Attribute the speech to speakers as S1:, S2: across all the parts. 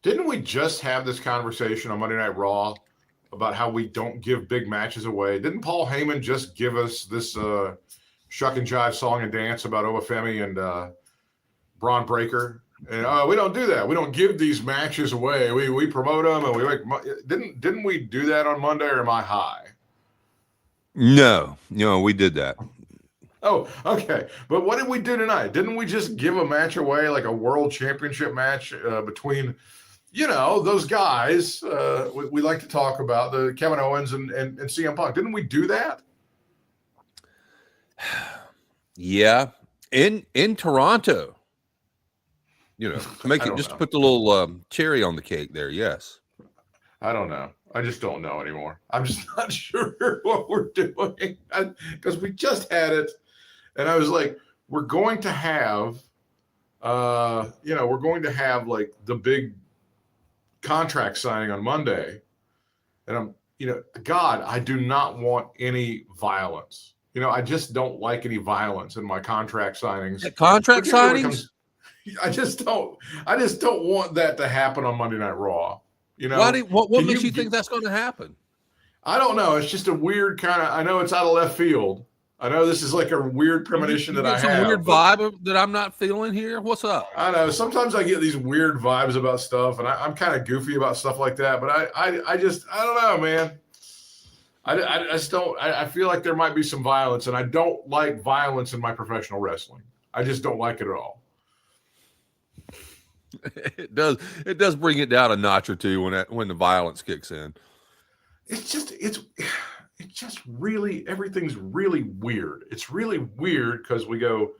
S1: Didn't we just have this conversation on Monday Night Raw about how we don't give big matches away? Didn't Paul Heyman just give us this shuck and jive song and dance about Obafemi and Braun Breaker? And we don't do that. We don't give these matches away. We promote them and we make. Didn't we do that on Monday? Or am I high?
S2: No, we did that.
S1: Oh, okay. But what did we do tonight? Didn't we just give a match away, like a world championship match between, those guys we like to talk about, the Kevin Owens and CM Punk? Didn't we do that?
S2: Yeah, in Toronto. To make it just to put the little cherry on the cake there. Yes.
S1: I don't know. I just don't know anymore. I'm just not sure what we're doing because we just had it, and I was like, we're going to have, like the big contract signing on Monday, and I'm, God, I do not want any violence. I just don't like any violence in my contract signings.
S2: Contract signings?
S1: I just don't want that to happen on Monday Night Raw.
S2: What makes you think that's going to happen?
S1: I don't know. It's just a weird kind of. I know it's out of left field. I know this is like a weird premonition that I have.
S2: Some weird vibe that I'm not feeling here. What's up?
S1: I know. Sometimes I get these weird vibes about stuff, and I'm kind of goofy about stuff like that. But I don't know, man. I just don't. I feel like there might be some violence, and I don't like violence in my professional wrestling. I just don't like it at all.
S2: It does bring it down a notch or two when the violence kicks in.
S1: It's just really, everything's really weird. It's really weird because we go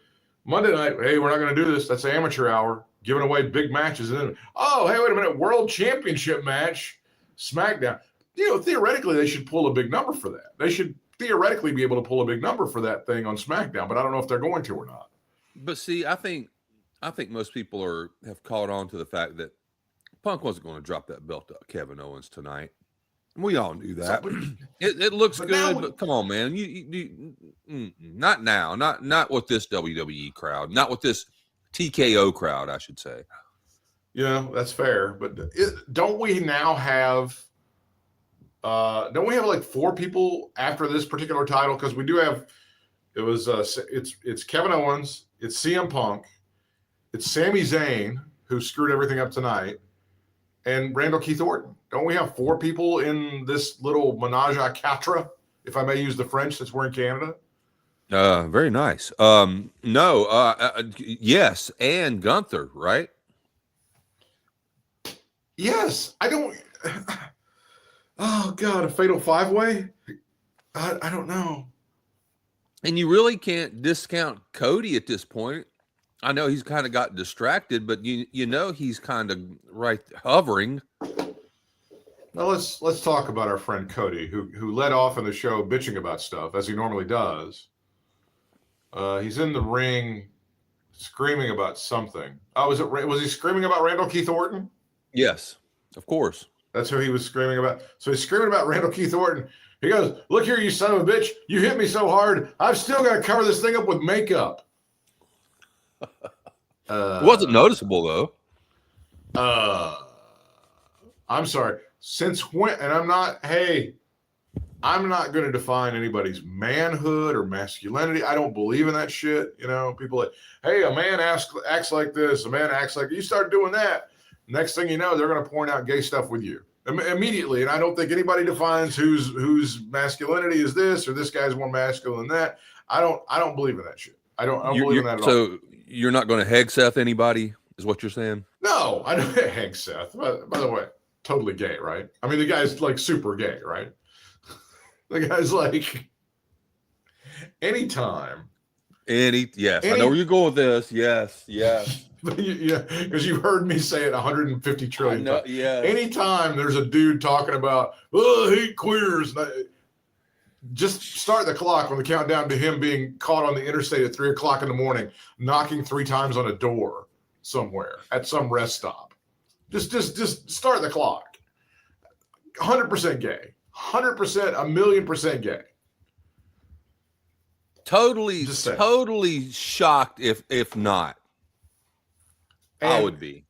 S1: Monday night, hey, we're not going to do this. That's amateur hour, giving away big matches. And then, oh, hey, wait a minute, world championship match, Smackdown. Theoretically, they should pull a big number for that. They should theoretically be able to pull a big number for that thing on Smackdown, but I don't know if they're going to or not.
S2: But see, I think most people have caught on to the fact that Punk wasn't going to drop that belt to Kevin Owens tonight. We all knew that. It looks good, but come on, man. You not now. Not with this WWE crowd. Not with this TKO crowd, I should say.
S1: That's fair. But don't we now have like 4 people after this particular title? Because we do have. It's Kevin Owens. It's CM Punk. It's Sami Zayn, who screwed everything up tonight, and Randall Keith Orton. Don't we have 4 people in this little menage a quatre, if I may use the French, since we're in Canada?
S2: Very nice. Yes, and Gunther, right?
S1: Yes. I don't. Oh God, a fatal 5-way? I don't know.
S2: And you really can't discount Cody at this point. I know he's kind of got distracted, but he's kind of right hovering.
S1: Now let's talk about our friend Cody, who led off in the show bitching about stuff as he normally does. He's in the ring screaming about something. Oh, was he screaming about Randall Keith Orton?
S2: Yes, of course.
S1: That's who he was screaming about. So he's screaming about Randall Keith Orton. He goes, "Look here, you son of a bitch! You hit me so hard, I've still got to cover this thing up with makeup."
S2: It wasn't noticeable
S1: though. I'm sorry. Since when? And I'm not going to define anybody's manhood or masculinity. I don't believe in that shit. People like, hey, a man acts like this, a man acts like you start doing that. Next thing you know, they're going to point out gay stuff with you immediately. And I don't think anybody defines whose masculinity is this or this guy's more masculine than that. I don't believe in that shit. I don't believe in that at all.
S2: So you're not going to Hegseth anybody, is what you're saying?
S1: No, I don't Hegseth. By the way, totally gay, right? I mean, the guy's like super gay, right? The guy's like, anytime.
S2: Yes, I know where you're going with this. Yes.
S1: Yeah, because you've heard me say it 150 trillion times.
S2: Yeah.
S1: Anytime there's a dude talking about, I hate queers, just start the clock on the countdown to him being caught on the interstate at 3:00 in the morning, knocking 3 times on a door somewhere at some rest stop. Just start the clock. 100% gay. 100%, 1,000,000% gay.
S2: Totally shocked if not. I would be.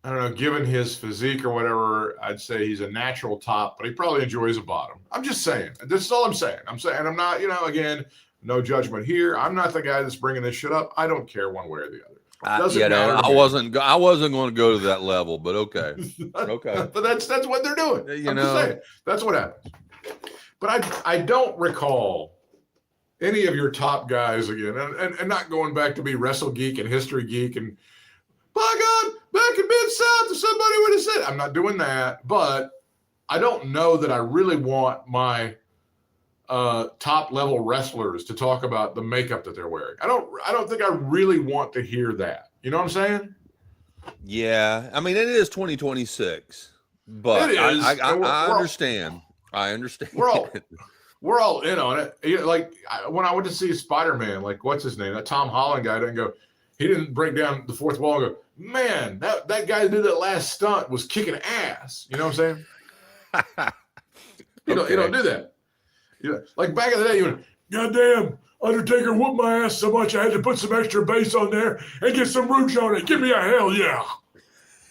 S1: I don't know, given his physique or whatever, I'd say he's a natural top, but he probably enjoys a bottom. I'm just saying. This is all I'm saying. I'm not, again, no judgment here. I'm not the guy that's bringing this shit up. I don't care one way or the other.
S2: I wasn't going to go to that level, but okay. Okay.
S1: But that's what they're doing. I'm just saying. That's what happens. But I don't recall any of your top guys again, and not going back to be Wrestle Geek and History Geek and, by God, back in Mid-South, if somebody would have said, I'm not doing that, but I don't know that I really want my top level wrestlers to talk about the makeup that they're wearing. I don't think I really want to hear that. You know what I'm saying?
S2: Yeah. I mean, it is 2026, but it is. I understand. I understand.
S1: We're all in on it. Like when I went to see Spider-Man, like what's his name? That Tom Holland guy he didn't break down the fourth wall and go, man, that guy who did that last stunt was kicking ass. You know what I'm saying? You don't do that. Like back in the day, you went, goddamn, Undertaker whooped my ass so much I had to put some extra bass on there and get some rouge on it. Give me a hell yeah.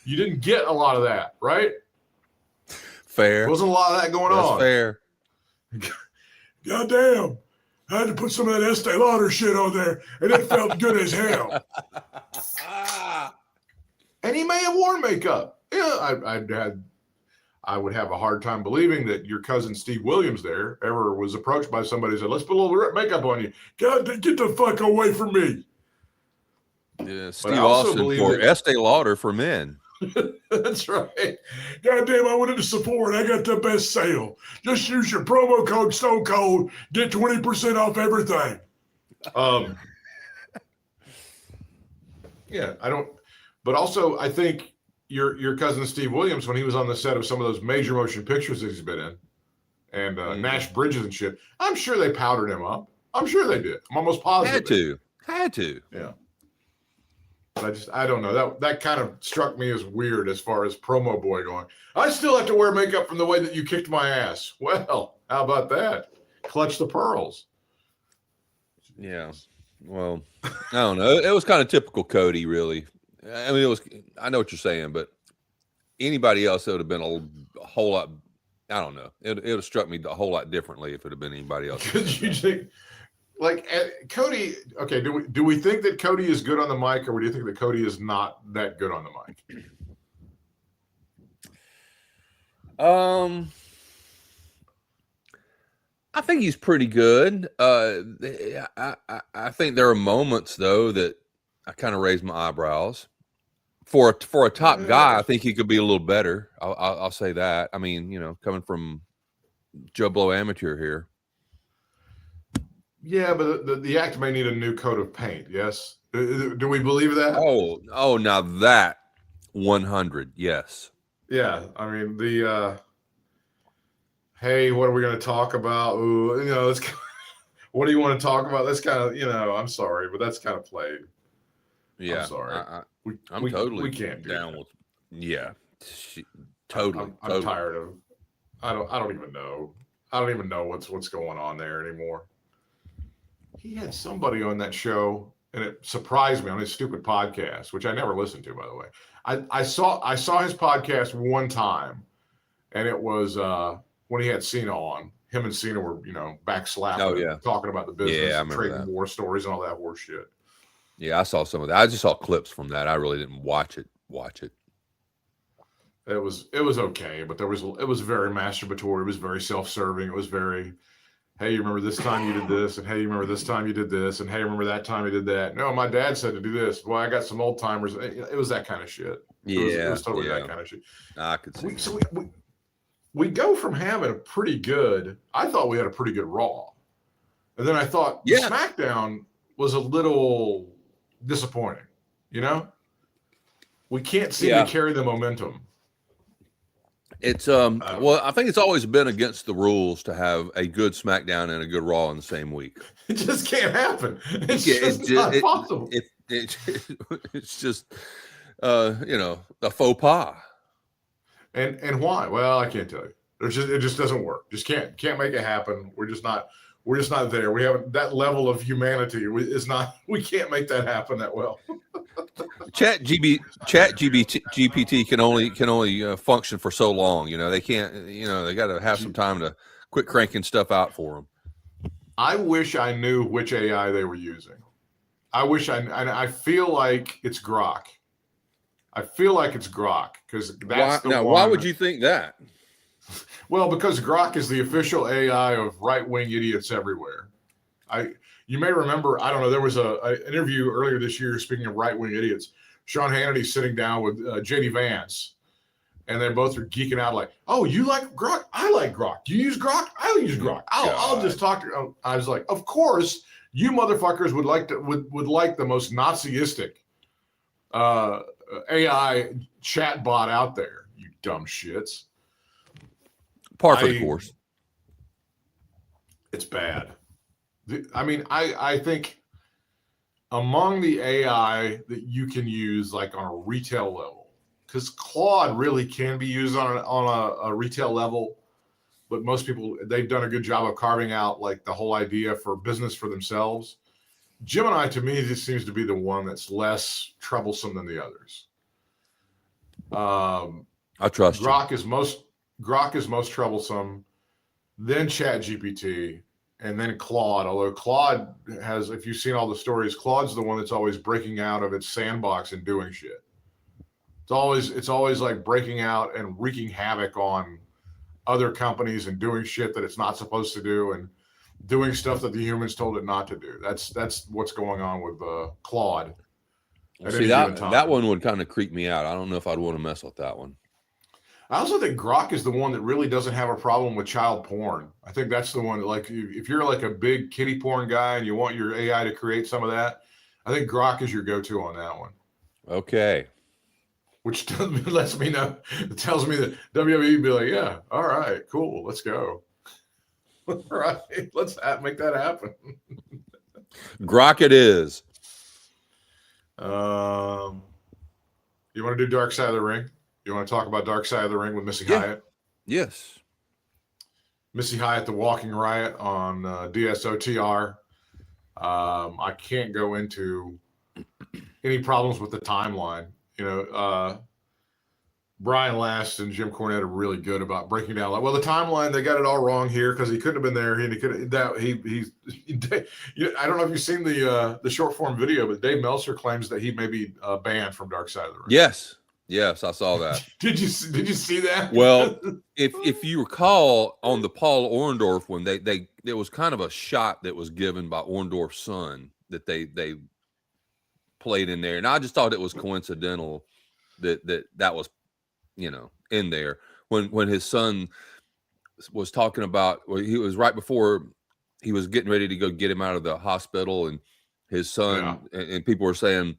S1: You didn't get a lot of that, right?
S2: Fair.
S1: There wasn't a lot of that going on.
S2: Fair.
S1: Goddamn. I had to put some of that Estee Lauder shit on there, and it felt good as hell. And he may have worn makeup. Yeah, I would have a hard time believing that your cousin Steve Williams there ever was approached by somebody who said, let's put a little makeup on you. God, get the fuck away from me.
S2: Yeah, Steve Austin for Estee Lauder for men.
S1: That's right. Goddamn, I wanted to support. I got the best sale. Just use your promo code Stone Cold. Get 20% off everything. Yeah, I don't. But also, I think your cousin Steve Williams, when he was on the set of some of those major motion pictures that he's been in, and Nash Bridges and shit, I'm sure they powdered him up. I'm sure they did. I'm almost positive.
S2: Had to.
S1: Yeah. But I don't know. That kind of struck me as weird as far as promo boy going, I still have to wear makeup from the way that you kicked my ass. Well, how about that? Clutch the pearls.
S2: Yeah. Well, I don't know. It was kind of typical Cody, really. I mean, I know what you're saying, but anybody else, it would have been a whole lot. I don't know. It would have struck me a whole lot differently if it had been anybody else.
S1: Could you think? Like Cody, okay, do we think that Cody is good on the mic, or do you think that Cody is not that good on the mic?
S2: I think he's pretty good. I think there are moments though that I kind of raise my eyebrows. For a top guy, I think he could be a little better. I'll say that. I mean, coming from Joe Blow amateur here. Yeah, but the act may need a new coat of paint. Yes, do we believe that? Oh, now that 100, yes.
S1: Yeah, I mean hey, what are we going to talk about? Ooh, let's. What do you want to talk about? That's kind of, I'm sorry, but that's kind of played.
S2: Yeah,
S1: I'm sorry.
S2: I'm totally
S1: we can't do
S2: down
S1: that.
S2: with. Yeah, totally.
S1: I'm tired of. I don't even know. I don't even know what's going on there anymore. He had somebody on that show, and it surprised me on his stupid podcast, which I never listened to, by the way. I saw his podcast one time, and it was when he had Cena on. Him and Cena were, back slapping, talking about the business, and trading war stories and all that horse shit.
S2: Yeah, I saw some of that. I just saw clips from that. I really didn't watch it.
S1: It was okay, but it was very masturbatory. It was very self-serving. It was very, hey, you remember this time you did this, and hey, you remember this time you did this, and hey, remember that time you did that. No, my dad said to do this. Well, I got some old timers. It was that kind of shit. It was totally that kind of shit.
S2: I could see.
S1: So we go from having a pretty good. I thought we had a pretty good Raw, and then I thought SmackDown was a little disappointing. We can't seem to carry the momentum.
S2: It's well, I think it's always been against the rules to have a good SmackDown and a good Raw in the same week.
S1: It just can't happen. It's just not possible.
S2: It's just a faux pas.
S1: And why? Well, I can't tell you. It just doesn't work. Just can't make it happen. We're just not there. We haven't that level of humanity is not. We can't make that happen that well.
S2: GPT can only function for so long. They can't. They got to have some time to quit cranking stuff out for them.
S1: I wish I knew which AI they were using. I feel like it's Grok. Because that's
S2: why would you think that?
S1: Well, because Grok is the official AI of right-wing idiots everywhere. You may remember, I don't know, there was an interview earlier this year, speaking of right-wing idiots, Sean Hannity sitting down with J.D. Vance, and they both are geeking out like, oh, you like Grok? I like Grok. Do you use Grok? I use Grok. I'll just talk to I was like, of course, you motherfuckers would like the most Naziistic AI chat bot out there, you dumb shits.
S2: Par for the course.
S1: It's bad. I think among the AI that you can use like on a retail level, because Claude really can be used on a retail level, but most people, they've done a good job of carving out like the whole idea for business for themselves. Gemini, to me, just seems to be the one that's less troublesome than the others.
S2: I trust
S1: Grok is most troublesome, then ChatGPT, and then Claude. Although Claude has, if you've seen all the stories, Claude's the one that's always breaking out of its sandbox and doing shit. It's always like breaking out and wreaking havoc on other companies and doing shit that it's not supposed to do and doing stuff that the humans told it not to do. That's what's going on with Claude.
S2: See, that one would kind of creep me out. I don't know if I'd want to mess with that one.
S1: I also think Grok is the one that really doesn't have a problem with child porn. I think that's the one that, like, if you're like a big kiddie porn guy and you want your AI to create some of that, I think Grok is your go-to on that one.
S2: Okay.
S1: Which lets me know, it tells me that WWE be like, yeah, all right, cool, let's go. All right, let's make that happen.
S2: Grok it is.
S1: You want to do Dark Side of the Ring? You want to talk about Dark Side of the Ring with Missy Hyatt?
S2: Yes.
S1: Missy Hyatt, the Walking Riot on DSOTR. I can't go into any problems with the timeline. Brian Last and Jim Cornette are really good about breaking down. Like, well, the timeline, they got it all wrong here because he couldn't have been there. I don't know if you've seen the short form video, but Dave Meltzer claims that he may be banned from Dark Side of the Ring.
S2: Yes, I saw that.
S1: Did you see that?
S2: Well, if you recall on the Paul Orndorff one, there was kind of a shot that was given by Orndorff's son that they played in there, and I just thought it was coincidental that was in there when his son was talking about, he was right before he was getting ready to go get him out of the hospital, and his son and people were saying,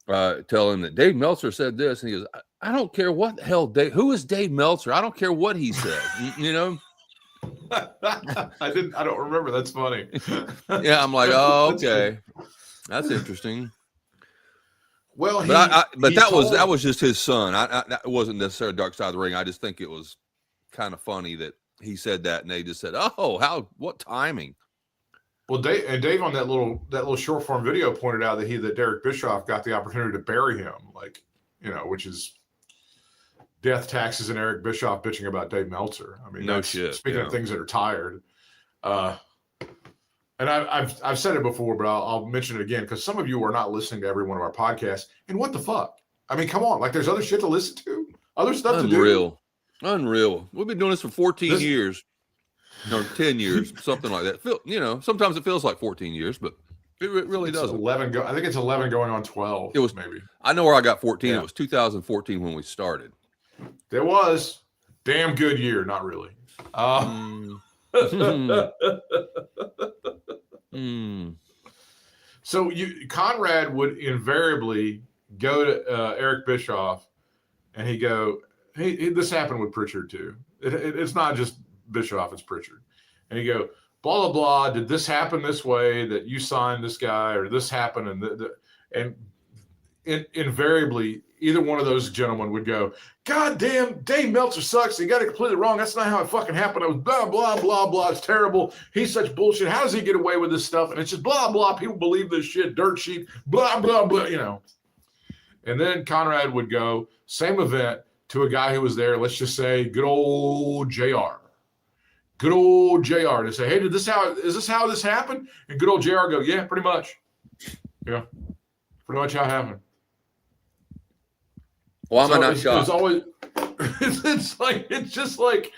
S2: tell him that Dave Meltzer said this, and he goes, I don't care what the hell who is Dave Meltzer? I don't care what he said.
S1: I don't remember. That's funny.
S2: Yeah, I'm like, oh, okay, that's interesting.
S1: Well,
S2: that was just his son. That wasn't necessarily Dark Side of the Ring. I just think it was kind of funny that he said that, and they just said, "Oh, what timing?"
S1: Well, Dave on that little short form video pointed out that Derek Bischoff got the opportunity to bury him, which is death, taxes, and Eric Bischoff bitching about Dave Meltzer. I mean,
S2: no shit.
S1: Speaking of things that are tired, and I've said it before, but I'll mention it again because some of you are not listening to every one of our podcasts. And what the fuck? I mean, come on! Like, there's other shit to listen to, other stuff to do.
S2: Unreal. We've been doing this for 14 years. Or 10 years, something like that. Sometimes it feels like 14 years, but it really doesn't.
S1: 11. I think it's 11 going on 12.
S2: It was
S1: maybe.
S2: I know where I got 14. Yeah. It was 2014 when we started.
S1: It was damn good year. Not really. So Conrad would invariably go to Eric Bischoff, and he'd go, "Hey, this happened with Pritchard too. It's not just Bischoff, it's Pritchard." And he'd go, "Blah blah blah. Did this happen this way? That you signed this guy, or this happened?" And invariably, either one of those gentlemen would go, "God damn, Dave Meltzer sucks. He got it completely wrong. That's not how it fucking happened. It was blah, blah, blah, blah. It's terrible. He's such bullshit. How does he get away with this stuff?" And it's just blah, blah. People believe this shit. Dirt sheet, blah, blah, blah, And then Conrad would go, same event, to a guy who was there, let's just say good old JR. Good old JR to say, hey, is this how this happened? And good old JR go, yeah, pretty much. Yeah, pretty much how it happened.
S2: Well, I'm not shocked.
S1: It's always, it's just like,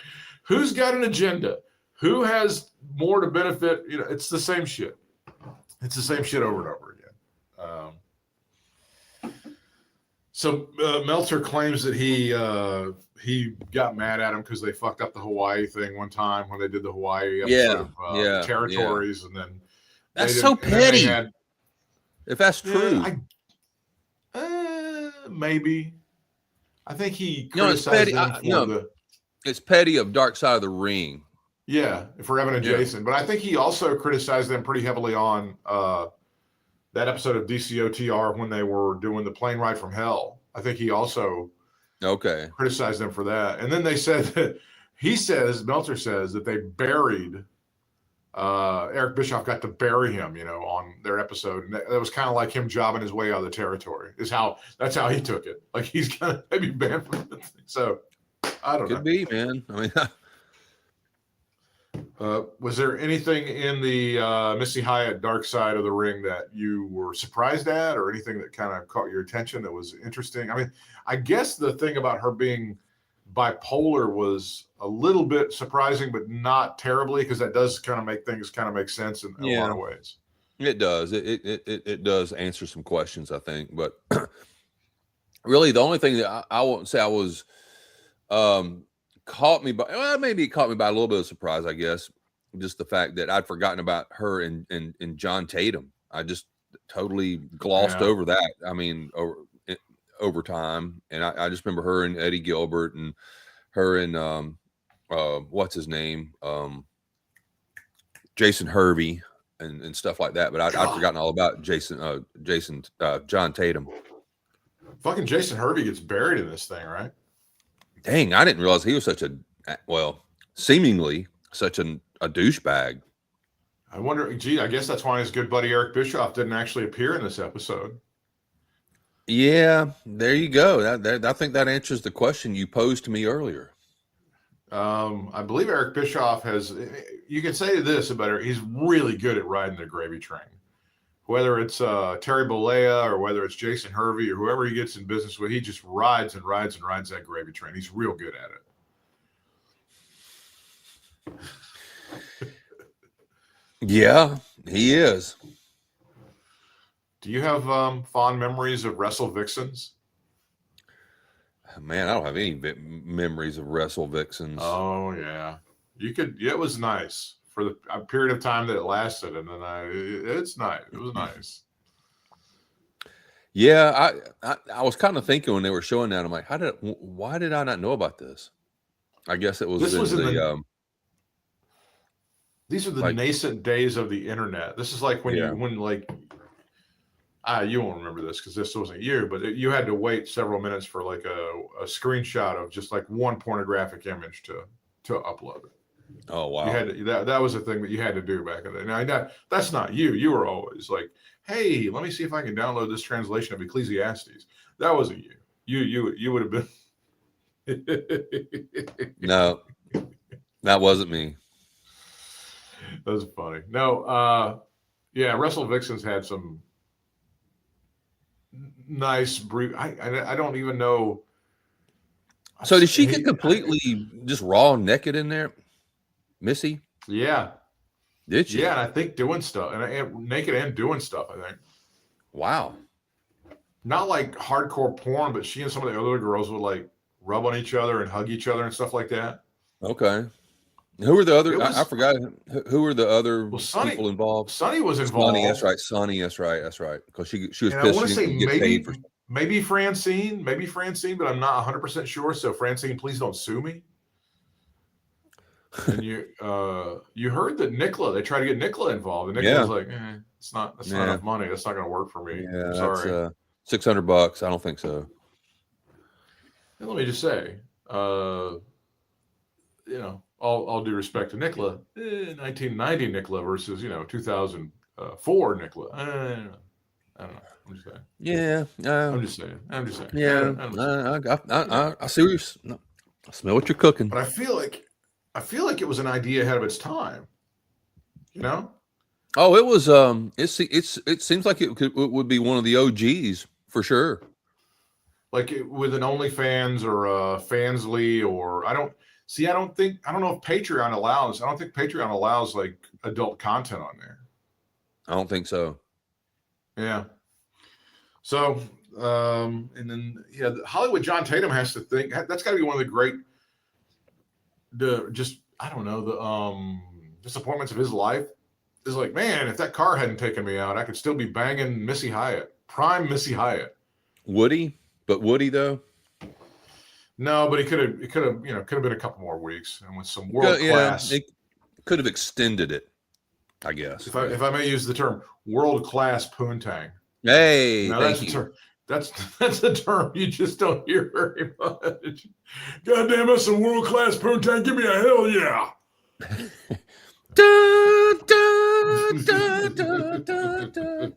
S1: who's got an agenda? Who has more to benefit? You know, it's the same shit. It's the same shit over and over again. So Meltzer claims that he got mad at him because they fucked up the Hawaii thing one time when they did the Hawaii episode of territories, and then
S2: that's so petty. If that's true,
S1: maybe. I think he criticized them for
S2: it's petty of Dark Side of the Ring.
S1: Yeah, for Evan and Jason. But I think he also criticized them pretty heavily on that episode of DSOTR when they were doing the plane ride from hell. I think he also criticized them for that. And then they said that Meltzer says that they buried Eric Bischoff, got to bury him, on their episode. And that was kind of like him jobbing his way out of the territory. That's how he took it. Like he's kind of maybe banned from it. So I don't know.
S2: Could be, man. I mean,
S1: was there anything in the Missy Hyatt Dark Side of the Ring that you were surprised at, or anything that kind of caught your attention that was interesting? I mean, I guess the thing about her being bipolar was a little bit surprising, but not terribly, because that does kind of make things kind of make sense in a lot of ways.
S2: It does. It does answer some questions, I think. But really, the only thing that I won't say I was caught me by, well, maybe it caught me by a little bit of surprise, I guess. Just the fact that I'd forgotten about her and John Tatum. I just totally glossed over that. I mean, over time. And I just remember her and Eddie Gilbert and her and what's his name? Jason Hervey and stuff like that. But I'd forgotten all about John Tatum.
S1: Fucking Jason Hervey gets buried in this thing, right?
S2: Dang, I didn't realize he was seemingly such a douchebag.
S1: I wonder, I guess that's why his good buddy Eric Bischoff didn't actually appear in this episode.
S2: Yeah, there you go. I think that answers the question you posed to me earlier.
S1: I believe Eric Bischoff you can say this about her, he's really good at riding the gravy train. Whether it's Terry Bollea or whether it's Jason Hervey or whoever he gets in business with, he just rides and rides and rides that gravy train. He's real good at it.
S2: Yeah, he is.
S1: Do you have fond memories of Wrestle Vixens?
S2: Man, I don't have any memories of Wrestle Vixens.
S1: Oh, yeah. You could. Yeah, it was nice for a period of time that it lasted, and then it's nice. It was nice.
S2: Yeah, I was kind of thinking when they were showing that, I'm like, why did I not know about this? I guess it was. These
S1: are the nascent days of the internet. This is like when you won't remember this because this wasn't you, but you had to wait several minutes for like a screenshot of just like one pornographic image to upload it.
S2: Oh wow!
S1: You had to, that was a thing that you had to do back in the day. Now that's not you. You were always like, "Hey, let me see if I can download this translation of Ecclesiastes." That wasn't you. You would have been.
S2: No, that wasn't me.
S1: That was funny. No, Wrestle Vixens had some nice brief. I don't even know.
S2: So did she get completely just raw naked in there, Missy?
S1: Yeah.
S2: Did she?
S1: Yeah, and I think doing stuff and naked and doing stuff. I think.
S2: Wow.
S1: Not like hardcore porn, but she and some of the other girls would like rub on each other and hug each other and stuff like that.
S2: Okay. Who were the other? I forgot. Who were the other people involved?
S1: Sonny was involved.
S2: Sonny, that's right. Sonny, that's right. Because she was pissed.
S1: I want to say maybe Francine, but I'm not 100% sure. So Francine, please don't sue me. And you heard that Nicola, they tried to get Nicola involved, and Nicola's like, that's not enough money. That's not going to work for me.
S2: Yeah,
S1: I'm sorry.
S2: $600. I don't think so.
S1: And let me just say, all due respect to Nicola, 1990 Nicola versus 2004 Nicola. I don't know. I'm just saying.
S2: Yeah.
S1: I'm just saying.
S2: Yeah. I see what you're. I smell what you're cooking.
S1: But I feel like it was an idea ahead of its time. You know?
S2: Oh, it was. It seems like it would be one of the OGs for sure.
S1: Like with an OnlyFans or a Fansly, or I don't know if Patreon allows. I don't think Patreon allows like adult content on there.
S2: I don't think so.
S1: Yeah. So, and then Hollywood John Tatum has to think that's got to be one of the great, disappointments of his life. Is like, man, if that car hadn't taken me out, I could still be banging Missy Hyatt, prime Missy Hyatt.
S2: Would he? But would he though?
S1: No, but it could have been a couple more weeks, and with some world class.
S2: It could have extended it, I guess.
S1: If I may use the term, world class poontang.
S2: Hey,
S1: now that's a term. That's a term you just don't hear very much. God damn it, some world class poontang! Give me a hell yeah!
S2: Da, da, da, da, da, da, da.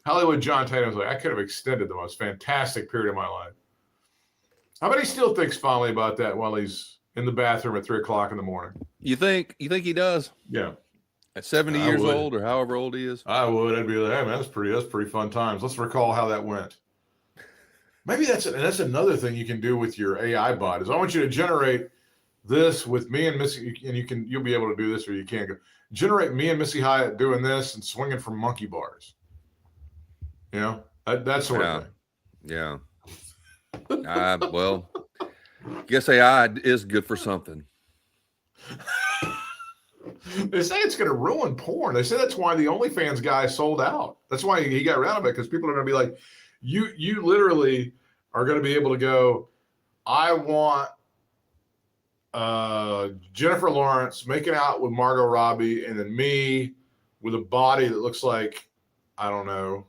S1: Hollywood John Tatum was like, I could have extended the most fantastic period of my life. How about he still thinks fondly about that while he's in the bathroom at 3:00 in the morning?
S2: You think he does?
S1: Yeah.
S2: At 70 years old or however old he is?
S1: I would. I'd be like, hey man, that's pretty fun times. Let's recall how that went. Maybe that's another thing you can do with your AI bot is I want you to generate this with me and Missy, and you'll be able to do this or you can't go. Generate me and Missy Hyatt doing this and swinging from monkey bars. You know, that sort of thing.
S2: Yeah. Well, guess AI is good for something.
S1: They say it's going to ruin porn. They say that's why the OnlyFans guy sold out. That's why he got rid of it, because people are going to be like, you literally are going to be able to go, I want Jennifer Lawrence making out with Margot Robbie, and then me with a body that looks like, I don't know,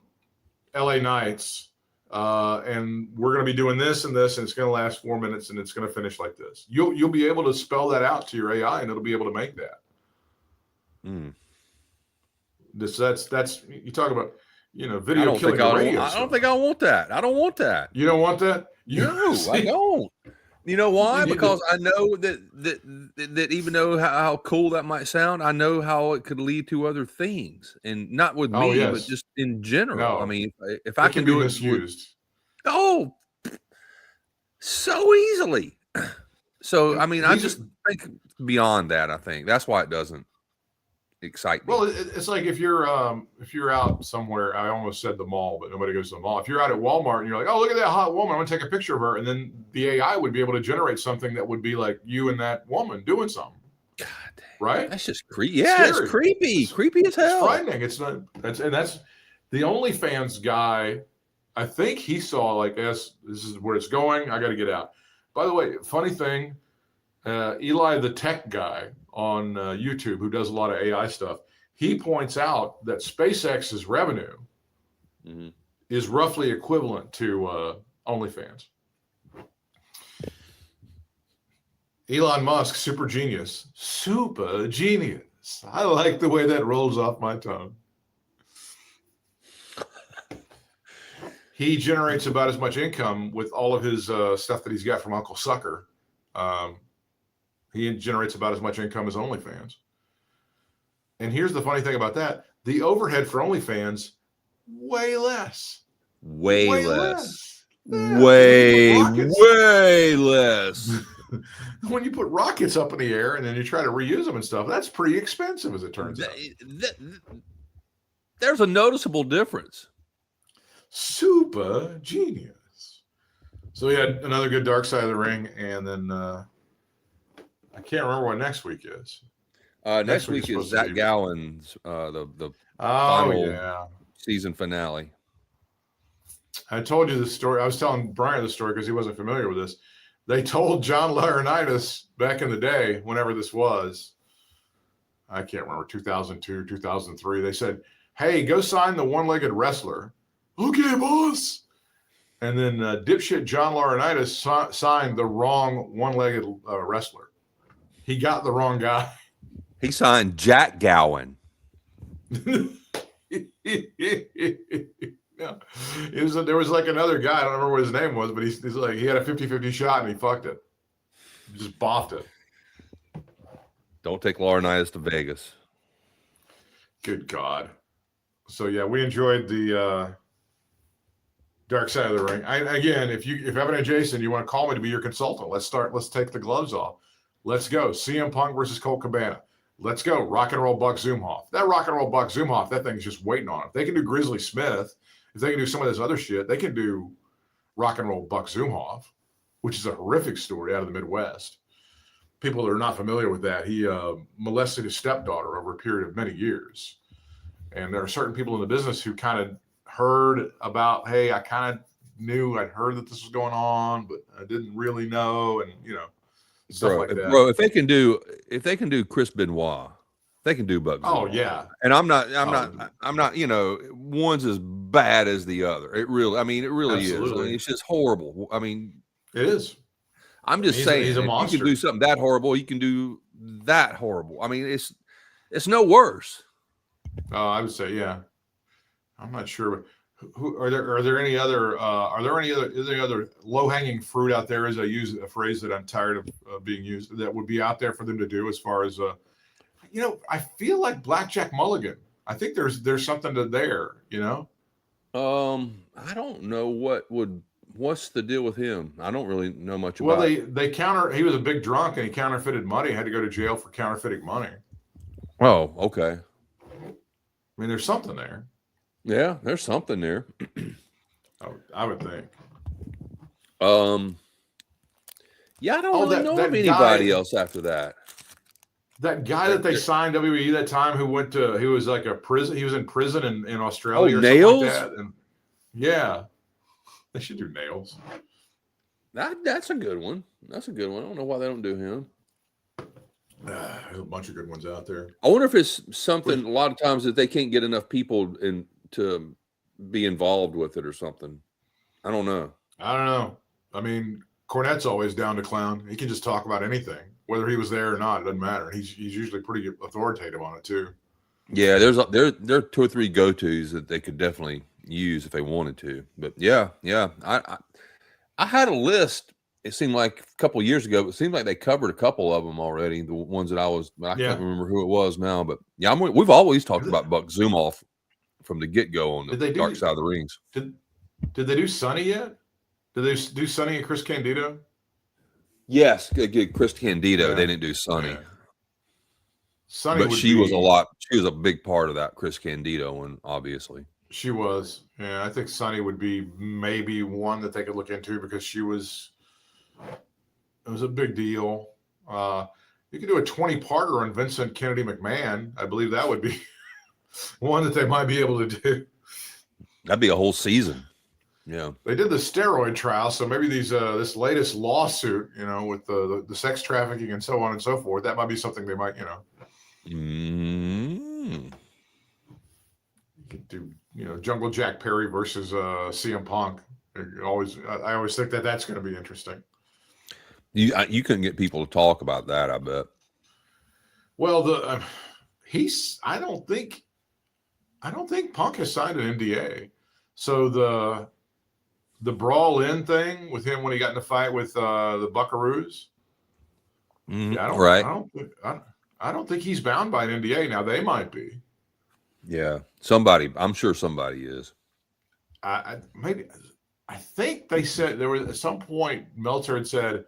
S1: LA Knights. And we're going to be doing this and this, and it's going to last 4 minutes, and it's going to finish like this. You'll be able to spell that out to your AI, and it'll be able to make that. That's you talk about, video killing the radio.
S2: I don't think I want that. I don't want that.
S1: You don't want that?
S2: No, I don't. You know why? Because I know that even though how cool that might sound, I know how it could lead to other things, and not with me, but just in general. No. I mean, if I can do it
S1: misused,
S2: so easily. So I mean, I just think beyond that. I think that's why it doesn't excite me.
S1: Well, it's like if you're out somewhere. I almost said the mall, but nobody goes to the mall. If you're out at Walmart and you're like, oh, look at that hot woman, I'm gonna take a picture of her, and then the AI would be able to generate something that would be like you and that woman doing something.
S2: God dang. Right?
S1: That's
S2: just creepy. Yeah, it's creepy. Creepy as hell.
S1: It's frightening. It's not. That's the OnlyFans guy. I think he saw like, this is where it's going. I got to get out. By the way, funny thing, Eli the tech guy on YouTube, who does a lot of AI stuff, he points out that SpaceX's revenue is roughly equivalent to OnlyFans. Elon Musk, super genius. I like the way that rolls off my tongue. He generates about as much income with all of his stuff that he's got from Uncle Sucker. He generates about as much income as OnlyFans. And here's the funny thing about that. The overhead for OnlyFans, way less.
S2: Way less. Way less.
S1: When you put rockets up in the air and then you try to reuse them and stuff, that's pretty expensive as it turns out.
S2: There's a noticeable difference.
S1: Super genius. So we had another good Dark Side of the Ring, and then I can't remember what next week is.
S2: Next week is Zach Gowen's the final season finale.
S1: I told you the story. I was telling Bryant the story because he wasn't familiar with this. They told John Laurinaitis back in the day, whenever this was, I can't remember, 2002, 2003. They said, hey, go sign the one-legged wrestler. Okay, boss. And then dipshit John Laurinaitis signed the wrong one-legged wrestler. He got the wrong guy.
S2: He signed Jack Gowen.
S1: Yeah. There was like another guy, I don't remember what his name was, but he's like, he had a 50-50 shot and he fucked it. He just boffed it.
S2: Don't take Laurinaitis to Vegas.
S1: Good God. So yeah, we enjoyed the dark side of the ring. Again, if Evan and Jason, you want to call me to be your consultant, let's take the gloves off. Let's go. CM Punk versus Colt Cabana. Let's go. Rock and Roll Buck Zumhoff. That Rock and Roll Buck Zumhoff, that thing's just waiting on it. If they can do Grizzly Smith, if they can do some of this other shit, they can do Rock and Roll Buck Zumhoff, which is a horrific story out of the Midwest. People that are not familiar with that, he molested his stepdaughter over a period of many years. And there are certain people in the business who kind of heard about, hey, I kind of knew, I'd heard that this was going on, but I didn't really know, and stuff like that.
S2: Bro, if they can do Chris Benoit, they can do Buck.
S1: Oh yeah.
S2: And I'm not, one's as bad as the other. It really is. I mean, it's just horrible. I mean,
S1: it is.
S2: I'm just saying,
S1: he's a monster.
S2: You can do something that horrible, you can do that horrible. I mean, it's no worse.
S1: I would say, yeah. I'm not sure. Who are there any other low-hanging fruit out there, as I use a phrase that I'm tired of being used, that would be out there for them to do as far as I feel like Blackjack Mulligan. I think there's something to there,
S2: I don't know what's the deal with him. I don't really know much about.
S1: Well, he was a big drunk and he counterfeited money, had to go to jail for counterfeiting money.
S2: Oh, okay.
S1: I mean, there's something there.
S2: Yeah, there's something there.
S1: I would think.
S2: Yeah, I don't really know of anybody else after that.
S1: That guy that they signed WWE that time, he was like he was in prison in Australia.
S2: Oh, Nails?
S1: Like that. And yeah, they should do Nails.
S2: That's a good one. That's a good one. I don't know why they don't do him.
S1: There's a bunch of good ones out there.
S2: I wonder if it's something a lot of times that they can't get enough people to be involved with it or something. I don't know.
S1: I mean, Cornette's always down to clown. He can just talk about anything, whether he was there or not. It doesn't matter. He's usually pretty authoritative on it too.
S2: Yeah, there are 2 or 3 go-tos that they could definitely use if they wanted to. But yeah. I had a list. It seemed like a couple of years ago, but it seemed like they covered a couple of them already. The ones that I can't remember who it was now, but yeah, we've always talked about Buck Zumhoff from the get-go on the dark side of the rings.
S1: Did they do Sonny yet? Did they do Sonny and Chris Candido?
S2: Yes, good Chris Candido. Yeah. They didn't do Sonny. Yeah.
S1: Sonny,
S2: but she was a big part of that Chris Candido one, obviously.
S1: She was. Yeah, I think Sonny would be maybe one that they could look into because it was a big deal. You could do a 20-parter on Vincent Kennedy McMahon. I believe that would be one that they might be able to do.
S2: That'd be a whole season. Yeah.
S1: They did the steroid trial, so maybe this latest lawsuit, with the sex trafficking and so on and so forth, that might be something they might, You could do, Jungle Jack Perry versus CM Punk. I always think that's going to be interesting.
S2: You couldn't get people to talk about that, I bet.
S1: Well, I don't think Punk has signed an NDA. So the brawl in thing with him when he got in a fight with the Buckaroos. I don't think he's bound by an NDA. Now they might be.
S2: Yeah, I'm sure somebody is.
S1: I think they said there was at some point Meltzer had said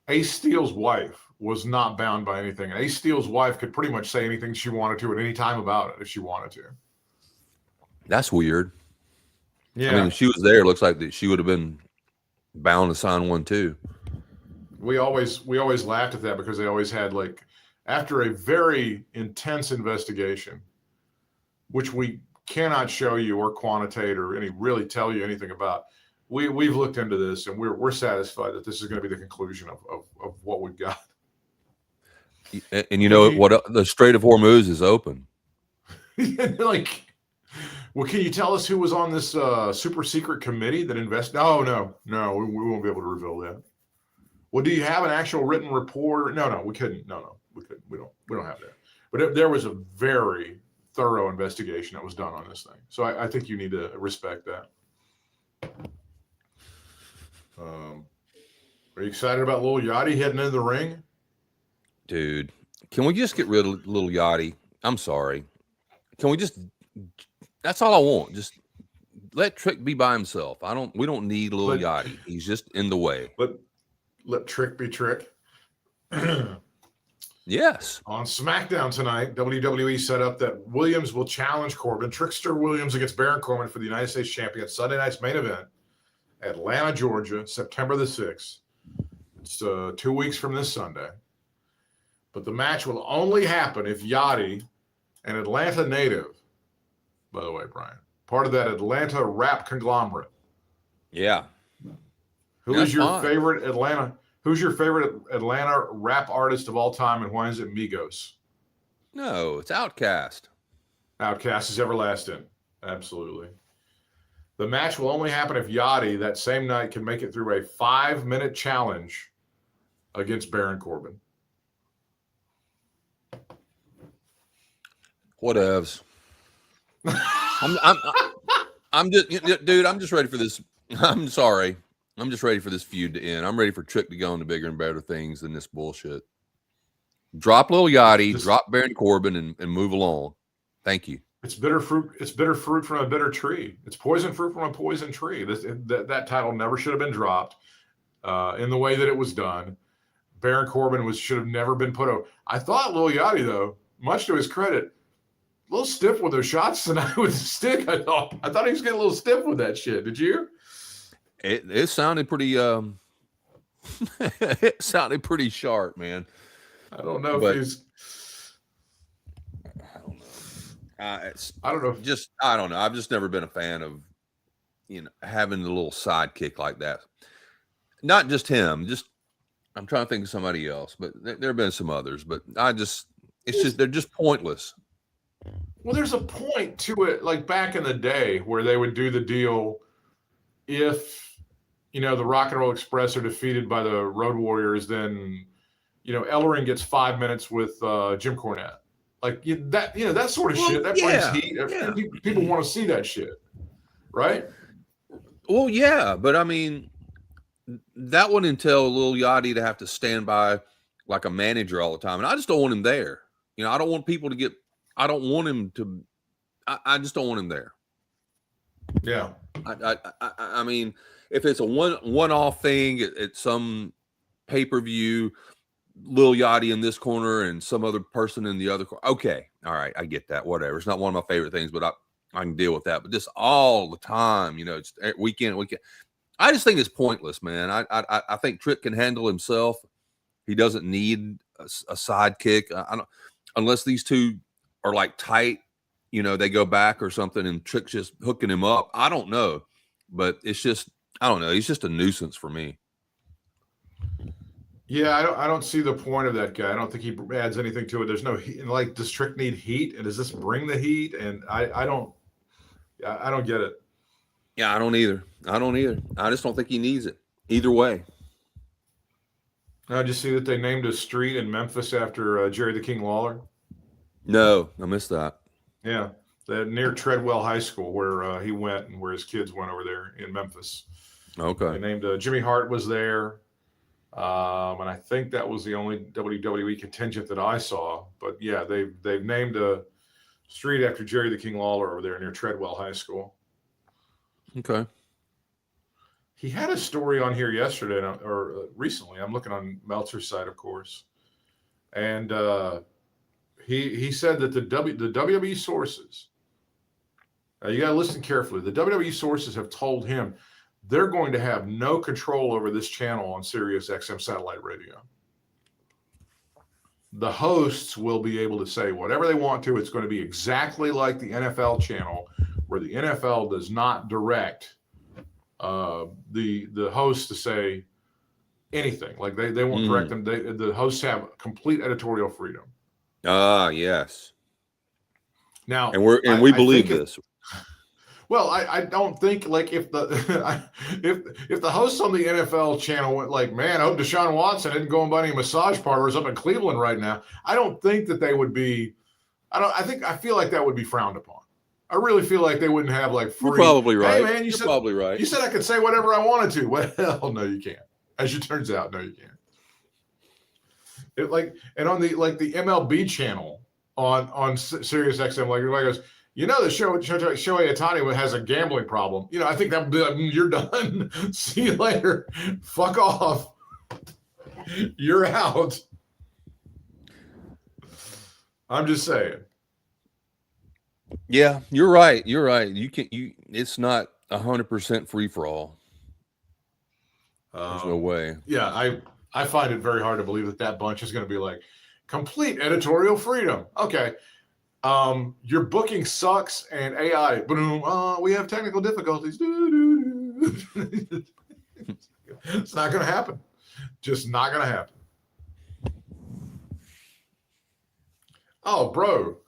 S1: Ace Steel's wife was not bound by anything. Ace Steel's wife could pretty much say anything she wanted to at any time about it if she wanted to.
S2: That's weird.
S1: Yeah.
S2: I mean, if she was there, it looks like that she would have been bound to sign one too.
S1: We always laughed at that because they always had, like, after a very intense investigation, which we cannot show you or quantitate or really tell you anything about. We've looked into this and we're satisfied that this is going to be the conclusion of what we've got.
S2: And what the Strait of Hormuz is open.
S1: Like, well, can you tell us who was on this super secret committee that No, we won't be able to reveal that. Well, do you have an actual written report? No, we couldn't. No, we couldn't. We don't have that. But there was a very, thorough investigation that was done on this thing. So I think you need to respect that. Are you excited about Lil Yachty heading into the ring?
S2: Dude, can we just get rid of Lil Yachty? I'm sorry. Can we just, that's all I want. Just let Trick be by himself. We don't need Lil Yachty. He's just in the way.
S1: Let Trick be Trick.
S2: Yes.
S1: On Smackdown tonight, WWE set up that Williams will challenge Corbin, Trickster Williams against Baron Corbin for the United States Champion, Sunday night's main event, Atlanta, Georgia, September the 6th. It's 2 weeks from this Sunday. But the match will only happen if Yachty, an Atlanta native, by the way, Brian, part of that Atlanta rap conglomerate.
S2: Yeah.
S1: Who's your favorite Atlanta rap artist of all time, and why is it Migos?
S2: No, it's Outkast.
S1: Outkast is everlasting. Absolutely. The match will only happen if Yachty that same night can make it through a 5-minute challenge against Baron Corbin.
S2: Whatevs. I'm just, dude, I'm just ready for this. I'm sorry. I'm just ready for this feud to end. I'm ready for Trick to go into bigger and better things than this bullshit. Drop Lil Yachty, drop Baron Corbin, and move along. Thank you.
S1: It's bitter fruit. It's bitter fruit from a bitter tree. It's poison fruit from a poison tree. That title never should have been dropped in the way that it was done. Baron Corbin should have never been put over. I thought Lil Yachty, though, much to his credit, a little stiff with those shots tonight with the stick. I thought he was getting a little stiff with that shit. Did you?
S2: It sounded pretty. It sounded pretty sharp, man.
S1: I don't know if he's.
S2: I don't know. I don't know. I've just never been a fan of, having a little sidekick like that. Not just him. I'm trying to think of somebody else, but there have been some others. But they're just pointless.
S1: Well, there's a point to it, like back in the day where they would do the deal if, the Rock and Roll Express are defeated by the Road Warriors, then, Ellering gets 5 minutes with Jim Cornette. Like that sort of shit. That brings heat.
S2: Yeah.
S1: People want to see that shit, right?
S2: Well, yeah, but I mean, that wouldn't entail Lil Yachty to have to stand by like a manager all the time, and I just don't want him there. I don't want people to get. I don't want him to. I just don't want him there.
S1: Yeah.
S2: I mean, if it's a one-off thing at some pay-per-view, Lil Yachty in this corner and some other person in the other corner. Okay. All right. I get that. Whatever. It's not one of my favorite things, but I can deal with that. But just all the time, it's weekend. I just think it's pointless, man. I think Trick can handle himself. He doesn't need a sidekick. I don't, unless these two are like tight, they go back or something and Trick's just hooking him up. I don't know, but it's just, I don't know. He's just a nuisance for me.
S1: Yeah, I don't see the point of that guy. I don't think he adds anything to it. There's no heat. Like, does Trick need heat? And does this bring the heat? And I don't get it.
S2: Yeah, I don't either. I just don't think he needs it either way.
S1: Now, did you see that they named a street in Memphis after Jerry the King Lawler?
S2: No, I missed that.
S1: Yeah, near Treadwell High School, where he went and where his kids went over there in Memphis.
S2: Okay.
S1: They named Jimmy Hart was there. And I think that was the only WWE contingent that I saw. But yeah, they've named a street after Jerry the King Lawler over there near Treadwell High School.
S2: Okay.
S1: He had a story on here yesterday or recently. I'm looking on Meltzer's site, of course, and he said that the WWE sources. You got to listen carefully. The WWE sources have told him they're going to have no control over this channel on Sirius XM satellite radio. The hosts will be able to say whatever they want to. It's going to be exactly like the NFL channel, where the NFL does not direct the hosts to say anything. Like they won't direct them. The hosts have complete editorial freedom.
S2: Yes.
S1: Now,
S2: and we believe this.
S1: Well, I don't think, like, if the hosts on the NFL channel went like, man, I hope Deshaun Watson isn't going by any massage parlors up in Cleveland right now. I don't think that they would be I feel like that would be frowned upon. I really feel like they wouldn't have like free.
S2: You're probably right.
S1: Hey man,
S2: You're probably right.
S1: You said I could say whatever I wanted to. Well, no, you can't. As it turns out, no, you can't. And on the MLB channel on Sirius XM, like everybody goes, you know, the Shohei Ohtani has a gambling problem. You know, I think that would be like, you're done. See you later. Fuck off. You're out. I'm just saying.
S2: Yeah, you're right. You're right. It's not 100% free for all. There's no way.
S1: Yeah, I find it very hard to believe that bunch is going to be like complete editorial freedom. Okay. Your booking sucks and AI, boom, we have technical difficulties. It's not going to happen. Just not going to happen. Oh, bro.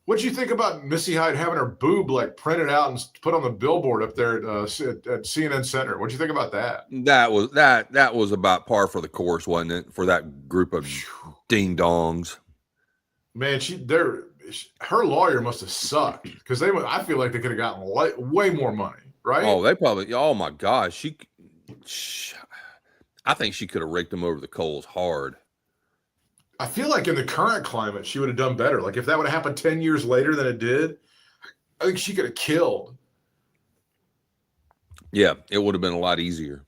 S1: What'd you think about Missy Hyatt having her boob like printed out and put on the billboard up there at CNN Center? What'd you think about that?
S2: That was about par for the course, wasn't it? For that group of ding dongs.
S1: Man, her lawyer must have sucked because I feel like they could have gotten way more money, right?
S2: Oh, they probably. Oh my gosh, I think she could have raked them over the coals hard.
S1: I feel like in the current climate, she would have done better. Like if that would have happened 10 years later than it did, I think she could have killed.
S2: Yeah, it would have been a lot easier.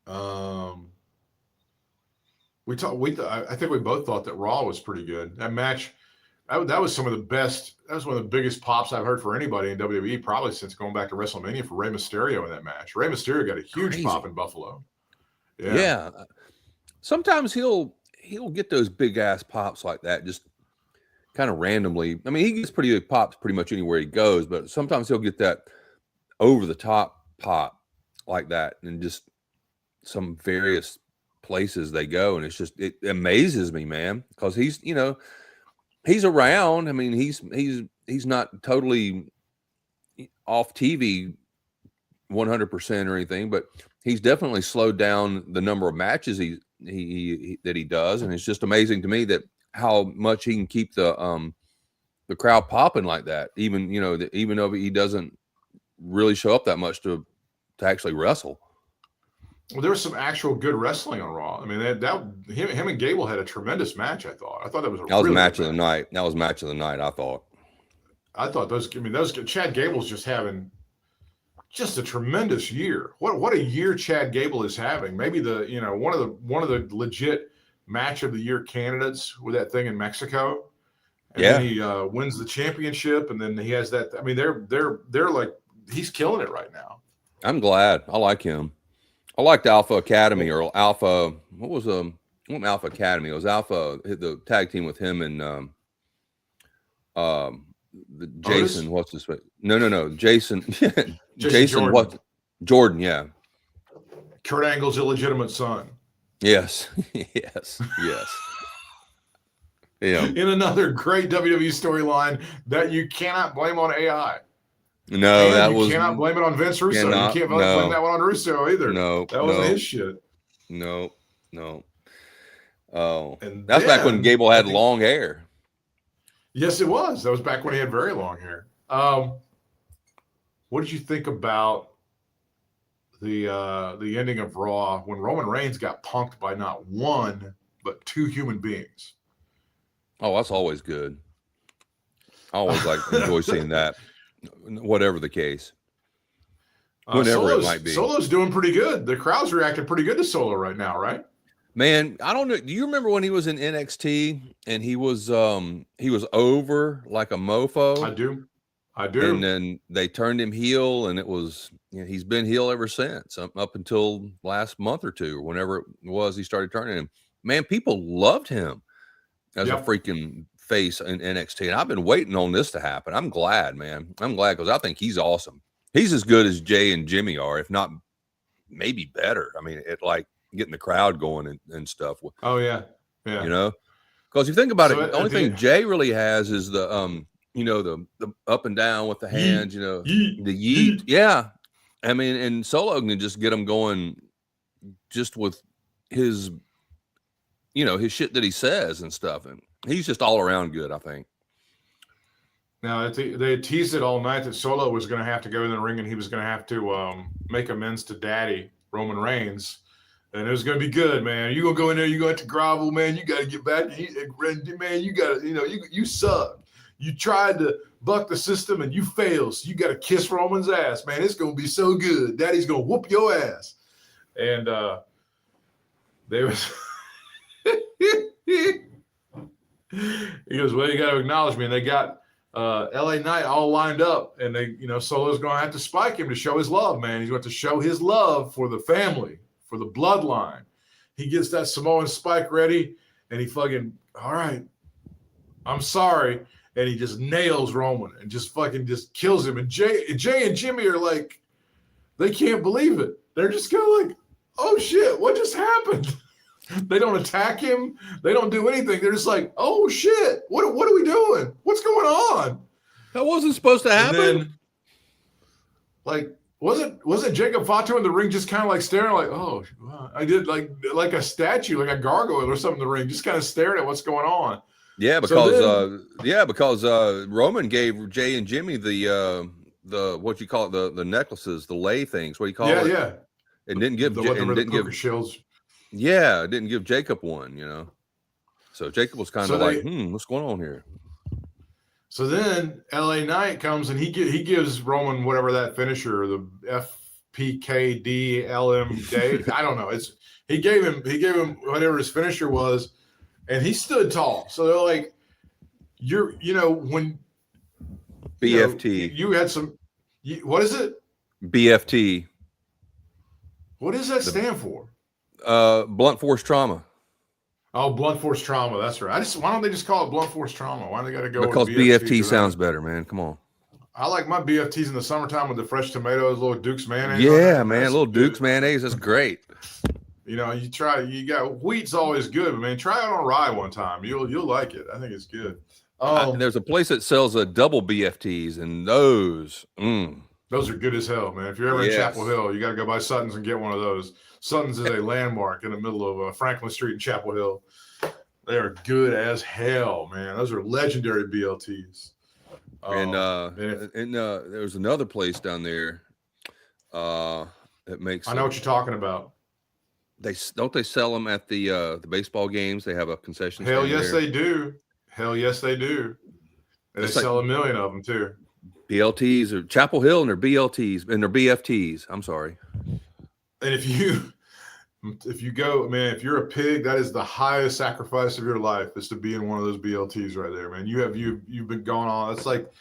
S1: I think we both thought that Raw was pretty good. That match, that was some of the best. That was one of the biggest pops I've heard for anybody in WWE, probably since going back to WrestleMania for Rey Mysterio in that match. Rey Mysterio got a huge pop in Buffalo.
S2: Yeah. Sometimes he'll get those big ass pops like that, just kind of randomly. I mean, he gets pretty big pops pretty much anywhere he goes, but sometimes he'll get that over the top pop like that, and just some various places they go, and it amazes me, man, because he's around. I mean, he's not totally off TV 100% or anything, but he's definitely slowed down the number of matches he does, and it's just amazing to me that how much he can keep the crowd popping like that, even though he doesn't really show up that much to actually wrestle.
S1: Well, there was some actual good wrestling on Raw. I mean, him and Gable had a tremendous match. I thought that was
S2: really match of the night. That was match of the night. I thought
S1: those Chad Gable's just having just a tremendous year. What a year Chad Gable is having. Maybe one of the legit match of the year candidates with that thing in Mexico. And then he wins the championship, and then he has that. I mean, they're like, he's killing it right now.
S2: I'm glad. I like him. I liked Alpha Academy or Alpha. What was Alpha Academy? It was Alpha, the tag team with him and the Jason. What's his name? No. Jason. Jason Jordan. What? Jordan. Yeah.
S1: Kurt Angle's illegitimate son.
S2: Yes. Yes. Yeah.
S1: In another great WWE storyline that you cannot blame on AI.
S2: No,
S1: you cannot blame it on Vince Russo. You can't blame that one on Russo either.
S2: No,
S1: that wasn't his shit.
S2: No. Oh, and that's back when Gable had long hair.
S1: Yes, it was. That was back when he had very long hair. What did you think about the ending of Raw when Roman Reigns got punked by not one but two human beings?
S2: Oh, that's always good. I always enjoy seeing that. Whatever the case, whenever it might be.
S1: Solo's doing pretty good. The crowd's reacting pretty good to Solo right now, right?
S2: Man, I don't know. Do you remember when he was in NXT and he was over like a mofo?
S1: I do.
S2: And then they turned him heel, and it was he's been heel ever since, up until last month or two, or whenever it was he started turning him. Man, people loved him as a freaking face in NXT, and I've been waiting on this to happen. I'm glad, man. I'm glad because I think he's awesome. He's as good as Jay and Jimmy are, if not maybe better. I mean, it like getting the crowd going and stuff.
S1: Oh yeah.
S2: Because if you think about it, the only thing Jay really has is the the up and down with the hands, the yeet. Yeah, I mean, and Solo can just get him going, just with his, his shit that he says and stuff, and he's just all around good, I think.
S1: Now they had teased it all night that Solo was going to have to go in the ring and he was going to have to make amends to Daddy Roman Reigns, and it was going to be good, man. You gonna go in there, you got to grovel, man. You got to get back, man. You got to, you suck. You tried to buck the system and you failed. So you got to kiss Roman's ass, man. It's going to be so good. Daddy's going to whoop your ass. And they was. He goes, well, you got to acknowledge me, and they got. LA Knight all lined up, and they, Solo's going to have to spike him to show his love, man. He's going to show his love for the family, for the bloodline. He gets that Samoan spike ready, and he fucking, all right, I'm sorry. And he just nails Roman and just fucking just kills him. And Jay and Jimmy are like, they can't believe it. They're just kind of like, oh shit, what just happened? They don't attack him. They don't do anything. They're just like, oh shit, what are we doing? What's going on?
S2: That wasn't supposed to happen.
S1: And then, like, wasn't Jacob Fatu in the ring just kind of like staring like, oh, I did like a statue, like a gargoyle or something in the ring, just kind of staring at what's going on.
S2: Yeah, because Roman gave Jay and Jimmy the what you call it, the necklaces, the lei things. What do you call it?
S1: Yeah.
S2: And didn't give
S1: shields.
S2: Yeah, didn't give Jacob one, So Jacob was kind of like, what's going on here?
S1: So then LA Knight comes and he gives Roman whatever that finisher, the FPKDLM. I don't know. He gave him whatever his finisher was, and he stood tall. So they're like, when
S2: BFT.
S1: You had some. What is it?
S2: BFT.
S1: What does that stand for?
S2: Blunt force trauma.
S1: Oh, blunt force trauma. That's right. Why don't they just call it blunt force trauma? Why do they got to go?
S2: Because BFT sounds better, man. Come on.
S1: I like my BFTs in the summertime with the fresh tomatoes, little Duke's mayonnaise.
S2: Yeah, man, little Duke's mayonnaise. That's great.
S1: You got wheat's always good, but man, try it on rye one time. You'll like it. I think it's good.
S2: There's a place that sells a double BFTs, and those.
S1: Those are good as hell, man. If you're ever in Chapel Hill, you got to go by Sutton's and get one of those. Sutton's is a landmark in the middle of Franklin Street in Chapel Hill. They are good as hell, man. Those are legendary BLTs.
S2: And there's another place down there that makes.
S1: I know what you're talking about.
S2: They sell them at the baseball games. They have a concession.
S1: Hell yes, they do. Hell yes, they do. And they sell a million of them too.
S2: BLTs or Chapel Hill and their BLTs and their BFTs. I'm sorry.
S1: And if you go, man, if you're a pig, that is the highest sacrifice of your life, is to be in one of those BLTs right there, man. You've been going on. It's like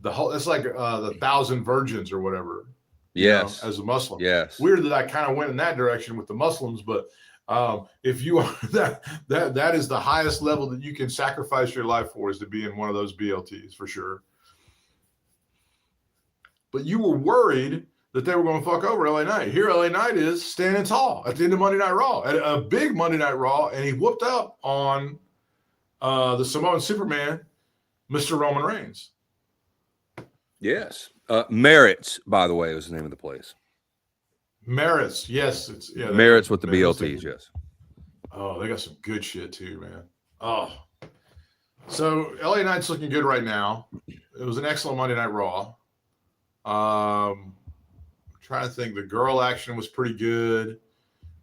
S1: the 1,000 virgins or whatever.
S2: Yes.
S1: As a Muslim.
S2: Yes.
S1: Weird that I kind of went in that direction with the Muslims, but if you are that is the highest level that you can sacrifice your life for, is to be in one of those BLTs for sure. But you were worried that they were going to fuck over LA Knight. Here LA Knight is standing tall at the end of Monday Night Raw, at a big Monday Night Raw, and he whooped up on the Samoan Superman, Mr. Roman Reigns.
S2: Yes. Merritt's, by the way, was the name of the place.
S1: Merritt's, yes.
S2: Merritt's with the BLTs, yes.
S1: Oh, they got some good shit too, man. Oh. So LA Knight's looking good right now. It was an excellent Monday Night Raw. I'm trying to think. The girl action was pretty good.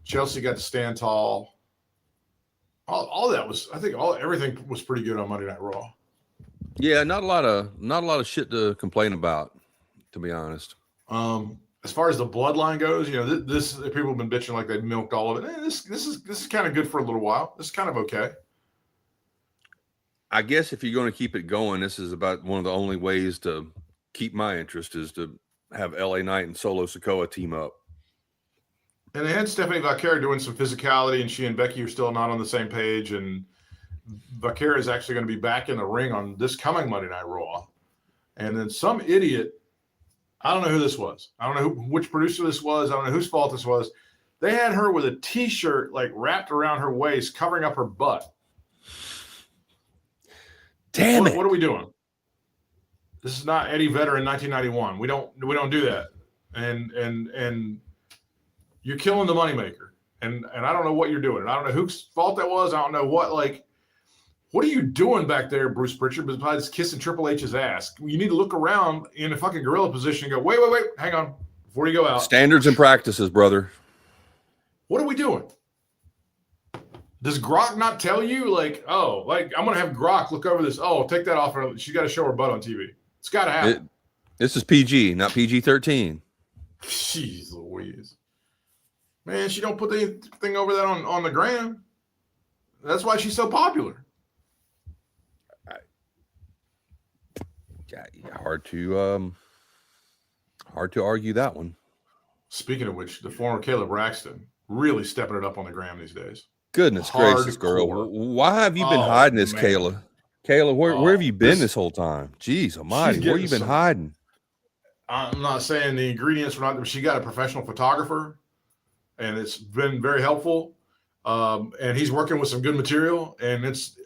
S1: Chelsea got to stand tall. All that was, I think, everything was pretty good on Monday Night Raw.
S2: Yeah, not a lot of shit to complain about, to be honest.
S1: As far as the bloodline goes, this people have been bitching like they milked all of it. This is kind of good for a little while. This is kind of okay.
S2: I guess if you're going to keep it going, this is about one of the only ways to keep my interest, is to have LA Knight and Solo Sikoa team up.
S1: And they had Stephanie Vaquera doing some physicality, and she and Becky are still not on the same page. And Vaquera is actually going to be back in the ring on this coming Monday Night Raw. And then some idiot, I don't know who this was. I don't know which producer this was. I don't know whose fault this was. They had her with a T-shirt like wrapped around her waist, covering up her butt.
S2: Damn it!
S1: What are we doing? This is not Eddie Vedder in 1991. We don't do that. And you're killing the moneymaker. And I don't know what you're doing. And I don't know whose fault that was. I don't know what, like, What are you doing back there, Bruce Pritchard, besides kissing Triple H's ass? You need to look around in a fucking gorilla position and go, wait, hang on, before you go out.
S2: Standards and practices, brother.
S1: What are we doing? Does Grok not tell you, like, oh, like, I'm going to have Grok look over this. Oh, take that off. She got to show her butt on TV. It's got to happen.
S2: This is PG, not PG-13.
S1: Jeez Louise. Man, she don't put anything over that on the gram. That's why she's so popular.
S2: Hard to argue that one.
S1: Speaking of which, the former Kayla Braxton really stepping it up on the gram these days.
S2: Goodness gracious, girl. Why have you been hiding this, man. Kayla? Kayla, where have you been this whole time? Jeez almighty, where have you been hiding?
S1: I'm not saying the ingredients were not. She got a professional photographer, and it's been very helpful. And he's working with some good material, and it's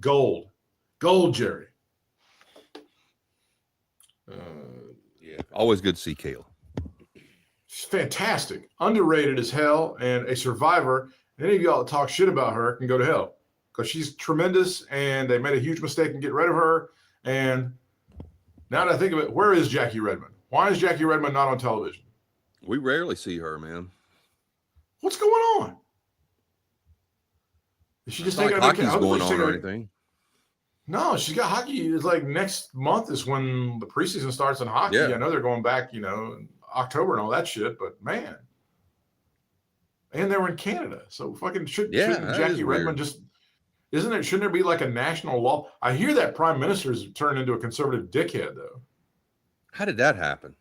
S1: gold, Jerry.
S2: Yeah, always good to see Kayla.
S1: She's fantastic, underrated as hell, and a survivor. Any of y'all that talk shit about her can go to hell because she's tremendous, and they made a huge mistake in getting rid of her. And now that I think of it, where is Jackie Redmond? Why is Jackie Redmond not on television?
S2: We rarely see her, man.
S1: What's going on? Is she just taking
S2: hockey's going on or anything?
S1: No, she's got hockey. It's like next month is when the preseason starts in hockey. Yeah. I know they're going back, in October and all that shit, but man. And they were in Canada. So fucking shouldn't Jackie Redmond just shouldn't there be like a national law? I hear that prime minister's turned into a conservative dickhead though.
S2: How did that happen?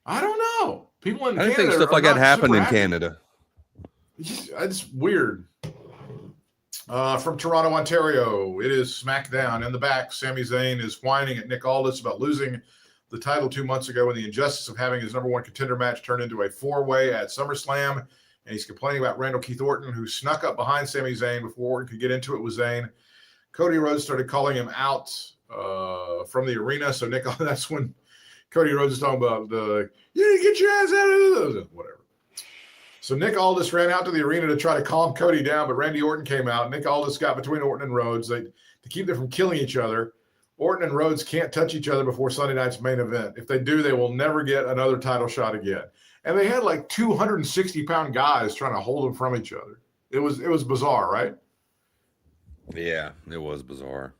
S1: I don't know. People in Canada.
S2: I didn't think stuff like that happened in Canada.
S1: It's weird. From Toronto, Ontario, it is SmackDown. In the back, Sami Zayn is whining at Nick Aldis about losing the title 2 months ago and the injustice of having his number one contender match turned into a four-way at SummerSlam. And he's complaining about Randall Keith Orton, who snuck up behind Sami Zayn before Orton could get into it with Zayn. Cody Rhodes started calling him out from the arena. So that's when Cody Rhodes is talking about you need to get your ass out of whatever. So Nick Aldis ran out to the arena to try to calm Cody down, but Randy Orton came out. Nick Aldis got between Orton and Rhodes to keep them from killing each other. Orton and Rhodes can't touch each other before Sunday night's main event. If they do, they will never get another title shot again. And they had like 260-pound guys trying to hold them from each other. It was bizarre, right?
S2: Yeah, it was bizarre.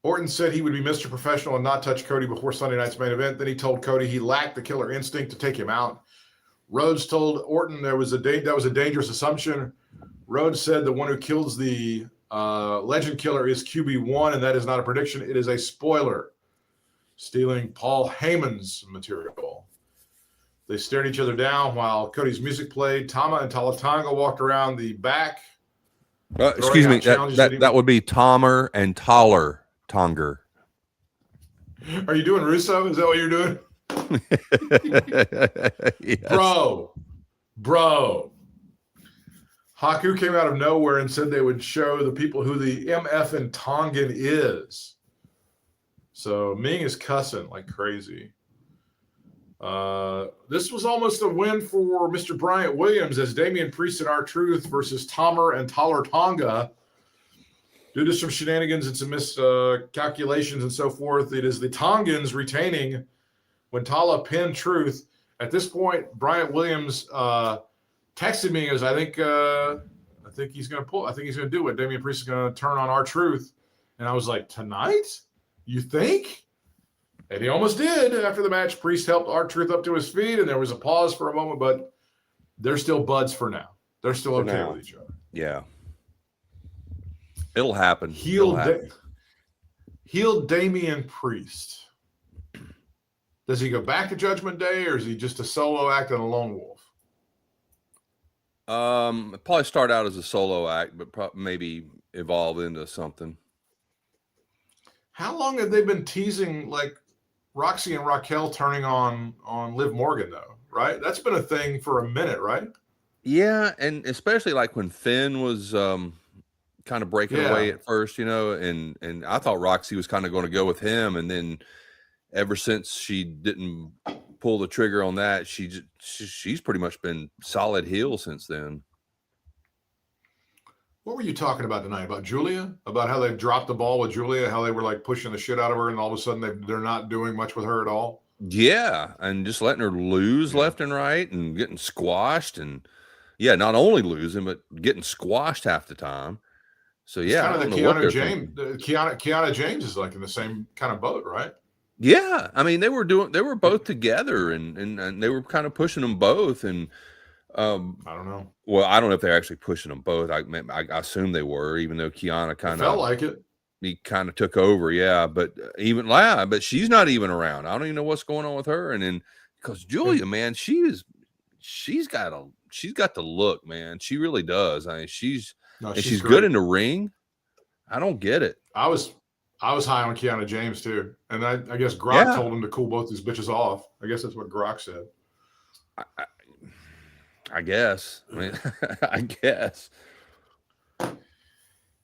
S1: Orton said he would be Mr. Professional and not touch Cody before Sunday night's main event. Then he told Cody he lacked the killer instinct to take him out. Rhodes told Orton that was a dangerous assumption. Rhodes said the one who kills the legend killer is QB1, and that is not a prediction. It is a spoiler, stealing Paul Heyman's material. They stared each other down while Cody's music played. Tama and Talatanga walked around the back.
S2: Excuse me, that would be Tomer and Taller Tonger.
S1: Are you doing Russo? Is that what you're doing?
S2: Yes.
S1: Bro. Haku came out of nowhere and said they would show the people who the MF and Tongan is. So Ming is cussing like crazy. This was almost a win for Mr. Bryant Williams as Damian Priest and R-Truth versus Tomer and Taller Tonga. Due to some shenanigans and some miscalculations and so forth, it is the Tongans retaining when Tala pinned Truth. At this point, Bryant Williams texted me as I think he's going to pull. I think he's going to do it. Damian Priest is going to turn on R-Truth. And I was like, tonight? You think? And he almost did. After the match, Priest helped R-Truth up to his feet, and there was a pause for a moment, but they're still buds for now. They're still okay with each other.
S2: Yeah. It'll happen.
S1: Heel Damian Priest. Does he go back to Judgment Day, or is he just a solo act and a lone wolf?
S2: Probably start out as a solo act, but maybe evolve into something.
S1: How long have they been teasing like Roxy and Raquel turning on Liv Morgan though? Right, that's been a thing for a minute, right?
S2: Yeah, and especially like when Finn was kind of breaking away at first, and I thought Roxy was kind of going to go with him, and then ever since she didn't pull the trigger on that, she's pretty much been solid heel since then.
S1: What were you talking about tonight? About Julia? About how they dropped the ball with Julia? How they were like pushing the shit out of her, and all of a sudden they're not doing much with her at all?
S2: Yeah, and just letting her lose left and right and getting squashed, and not only losing but getting squashed half the time. So
S1: it's
S2: I don't know what they're thinking.
S1: Kiana James is like in the same kind of boat, right?
S2: Yeah, I mean they were both together, and they were kind of pushing them both, and
S1: I don't know.
S2: Well, I don't know if they're actually pushing them both. I assume they were, even though Kiana kind of
S1: felt like it.
S2: He kind of took over, but she's not even around. I don't even know what's going on with her. And then because Julia, man, she's got the look, man. She really does. I mean, she's good in the ring. I don't get it.
S1: I was high on Kiana James too, and I guess Grok told him to cool both these bitches off. I guess that's what Grok said.
S2: I guess. I mean, I guess.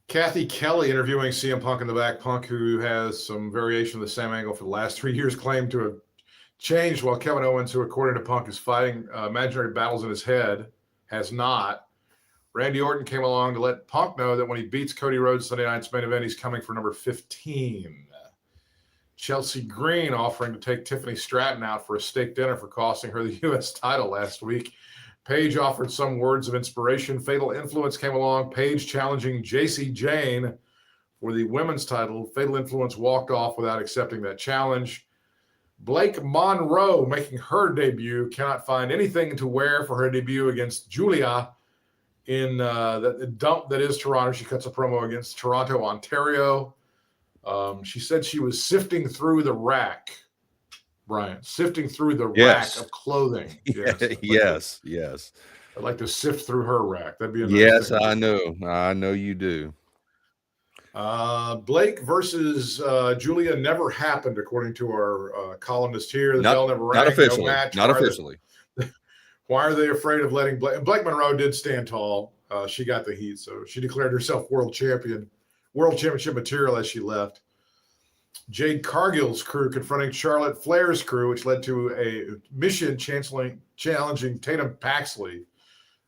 S1: Kathy Kelly interviewing CM Punk in the back. Punk, who has some variation of the same angle for the last 3 years, claimed to have changed, while Kevin Owens, who according to Punk is fighting imaginary battles in his head, has not. Randy Orton came along to let Punk know that when he beats Cody Rhodes Sunday night's main event, he's coming for number 15. Chelsea Green offering to take Tiffany Stratton out for a steak dinner for costing her the U.S. title last week. Paige offered some words of inspiration. Fatal Influence came along. Paige challenging JC Jane for the women's title. Fatal Influence walked off without accepting that challenge. Blake Monroe making her debut. Cannot find anything to wear for her debut against Julia in the dump that is Toronto. She cuts a promo against Toronto, Ontario. She said she was sifting through the rack. Bryant, sifting through the rack of clothing. Yes.
S2: Yes.
S1: I'd like to sift through her rack. That'd be a
S2: nice thing. I know you do.
S1: Blake versus Julia never happened, according to our columnist here. The bell never rang.
S2: Not officially.
S1: No match.
S2: Not officially.
S1: Why are they afraid of letting Blake? Blake Monroe did stand tall. She got the heat, so she declared herself world championship material as she left. Jade Cargill's crew confronting Charlotte Flair's crew, which led to a mission challenging Tatum Paxley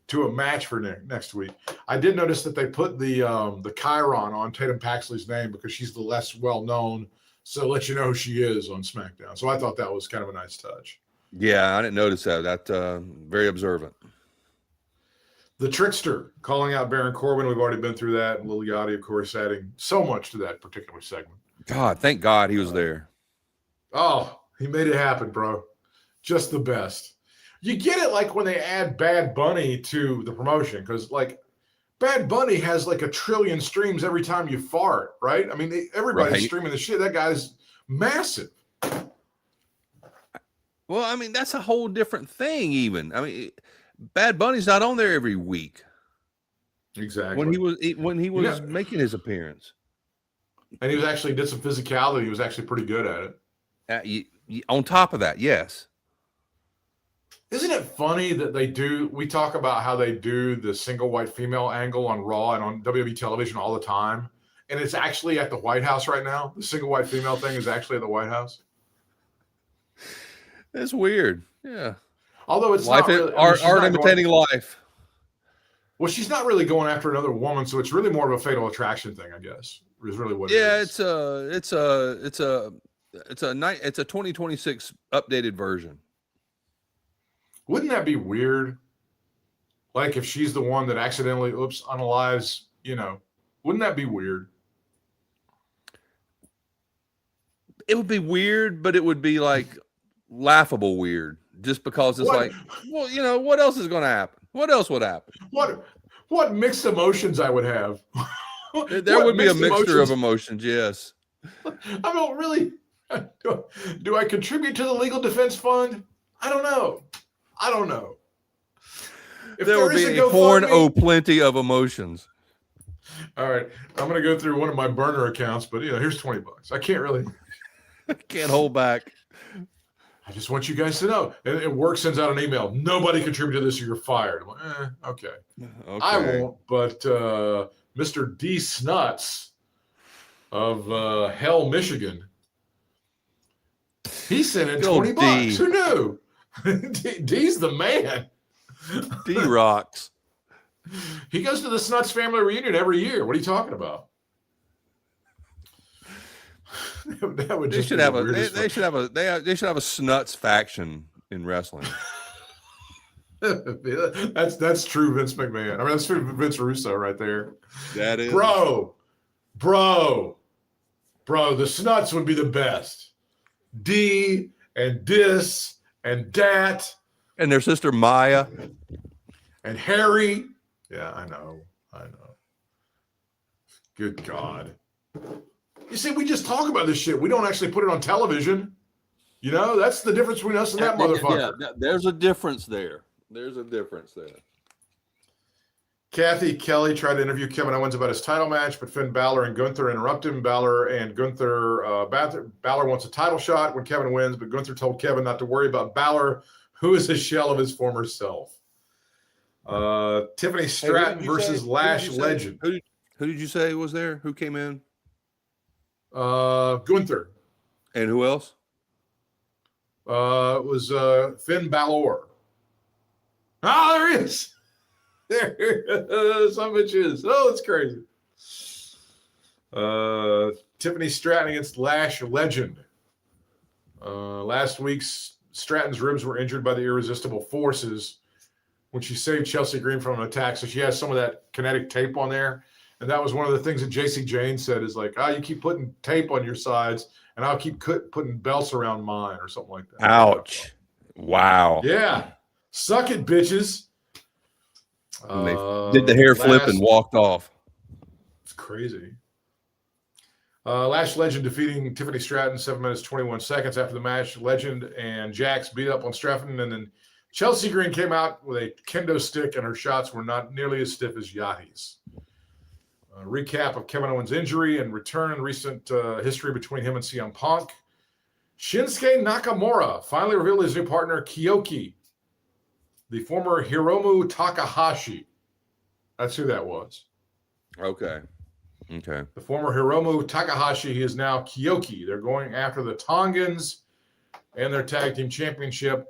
S1: to a match for next week. I did notice that they put the Chiron on Tatum Paxley's name because she's the less well-known, so let you know who she is on SmackDown. So I thought that was kind of a nice touch.
S2: Yeah, I didn't notice that. That's very observant.
S1: The Trickster calling out Baron Corbin. We've already been through that. And Lil Yachty, of course, adding so much to that particular segment.
S2: God, thank God he was there.
S1: Oh, he made it happen, bro. Just the best. You get it like when they add Bad Bunny to the promotion, because like Bad Bunny has like 1 trillion streams every time you fart, right? I mean, everybody's streaming the shit. That guy's massive.
S2: Well, I mean, that's a whole different thing even. I mean, Bad Bunny's not on there every week.
S1: Exactly.
S2: When he was making his appearance.
S1: And he was actually did some physicality. He was actually pretty good at
S2: it. On top of that, yes.
S1: Isn't it funny that we talk about how they do the single white female angle on Raw and on WWE television all the time. And it's actually at the White House right now. The single white female thing is actually at the White House.
S2: It's weird. Yeah.
S1: Although it's
S2: life, not really, art imitating life.
S1: Well, she's not really going after another woman, so it's really more of a fatal attraction thing, I guess. Is really what it is.
S2: It's a 2026 updated version.
S1: Wouldn't that be weird? Like if she's the one that accidentally unalives, wouldn't that be weird?
S2: It would be weird, but it would be like laughable weird, just because it's like, well, what else is going to happen? What else would happen?
S1: What mixed emotions I would have.
S2: There would be a mixture of emotions, yes.
S1: I don't really. Do I contribute to the legal defense fund? I don't know.
S2: If there would be a plenty of emotions.
S1: All right, I'm going to go through one of my burner accounts, but here's $20. I can't really.
S2: Can't hold back.
S1: I just want you guys to know. And work sends out an email. Nobody contributed to this or you're fired. I'm like, okay. I won't, but Mr. D. Snuts of Hell, Michigan, he sent in $20. Who knew? D's the man.
S2: D rocks.
S1: He goes to the Snuts family reunion every year. What are you talking about? That would just
S2: they should have a Snuts faction in wrestling.
S1: That's true Vince McMahon. I mean, that's true Vince Russo right there.
S2: That is.
S1: Bro, the Snuts would be the best. D and Dis and Dat.
S2: And their sister Maya.
S1: And Harry. Yeah, I know. Good God. You see, we just talk about this shit. We don't actually put it on television. You know, that's the difference between us and that motherfucker.
S2: Yeah, there's a difference there.
S1: Kathy Kelly tried to interview Kevin Owens about his title match, but Finn Balor and Gunther interrupted him. Balor wants a title shot when Kevin wins, but Gunther told Kevin not to worry about Balor, who is a shell of his former self. Tiffany Stratton versus Lash Legend.
S2: Who did you say was there? Who came in?
S1: Gunther.
S2: And who else?
S1: It was Finn Balor. Oh, there he is. There, some bitch is. Oh, it's crazy. Tiffany Stratton against Lash Legend. Last week, Stratton's ribs were injured by the irresistible forces when she saved Chelsea Green from an attack. So she has some of that kinetic tape on there. And that was one of the things that JC Jane said is like, you keep putting tape on your sides and I'll keep putting belts around mine or something like that.
S2: Ouch. Wow.
S1: Yeah. Suck it, bitches.
S2: They did the hair flip and walked off.
S1: It's crazy. Lash Legend defeating Tiffany Stratton 7 minutes 21 seconds after the match. Legend and Jax beat up on Stratton, and then Chelsea Green came out with a kendo stick, and her shots were not nearly as stiff as Yachty's. Recap of Kevin Owens' injury and return in recent history between him and CM Punk. Shinsuke Nakamura finally revealed his new partner, Kyoki, the former Hiromu Takahashi. That's who that was.
S2: Okay.
S1: The former Hiromu Takahashi, he is now Kyoki. They're going after the Tongans and their tag team championship.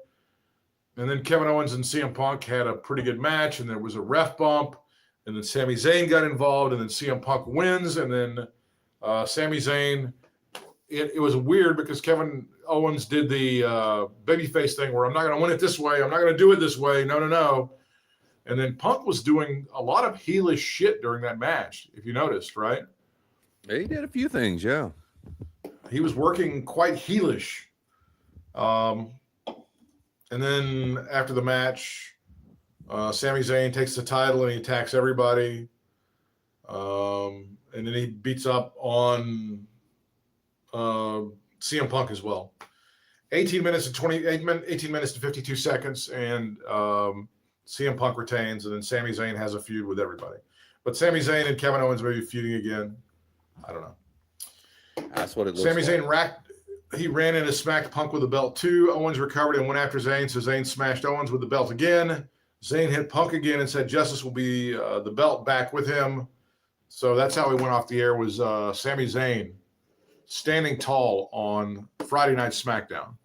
S1: And then Kevin Owens and CM Punk had a pretty good match, and there was a ref bump. And then Sami Zayn got involved, and then CM Punk wins. And then Sami Zayn, it was weird because Kevin Owens did the babyface thing where I'm not going to win it this way. I'm not going to do it this way. No. And then Punk was doing a lot of heelish shit during that match, if you noticed, right?
S2: He did a few things, yeah.
S1: He was working quite heelish. And then after the match, Sami Zayn takes the title and he attacks everybody. And then he beats up on CM Punk as well. 18 minutes to 52 seconds, and CM Punk retains, and then Sami Zayn has a feud with everybody. But Sami Zayn and Kevin Owens may be feuding again. I don't know.
S2: That's what it looks
S1: Sami
S2: like.
S1: Zayn he ran in and smacked Punk with the belt too. Owens recovered and went after Zayn, so Zayn smashed Owens with the belt again. Zayn hit Punk again and said Justice will be the belt back with him. So that's how he went off the air, was Sami Zayn standing tall on Friday Night Smackdown.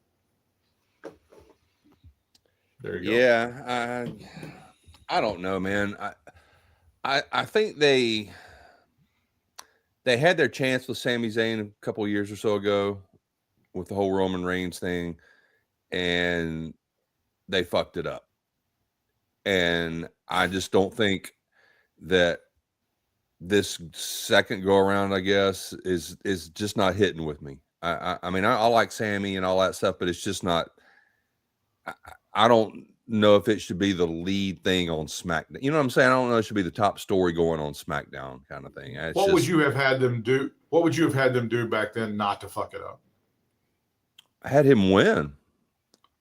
S1: There you go.
S2: Yeah, I don't know, man. I think they had their chance with Sami Zayn a couple of years or so ago with the whole Roman Reigns thing, and they fucked it up. And I just don't think that this second go around, I guess, is just not hitting with me. I mean, I like Sammy and all that stuff, but it's just not. I don't know if it should be the lead thing on SmackDown. You know what I'm saying? I don't know if it should be the top story going on SmackDown kind of thing.
S1: What would you have had them do? What would you have had them do back then not to fuck it up?
S2: I had him win.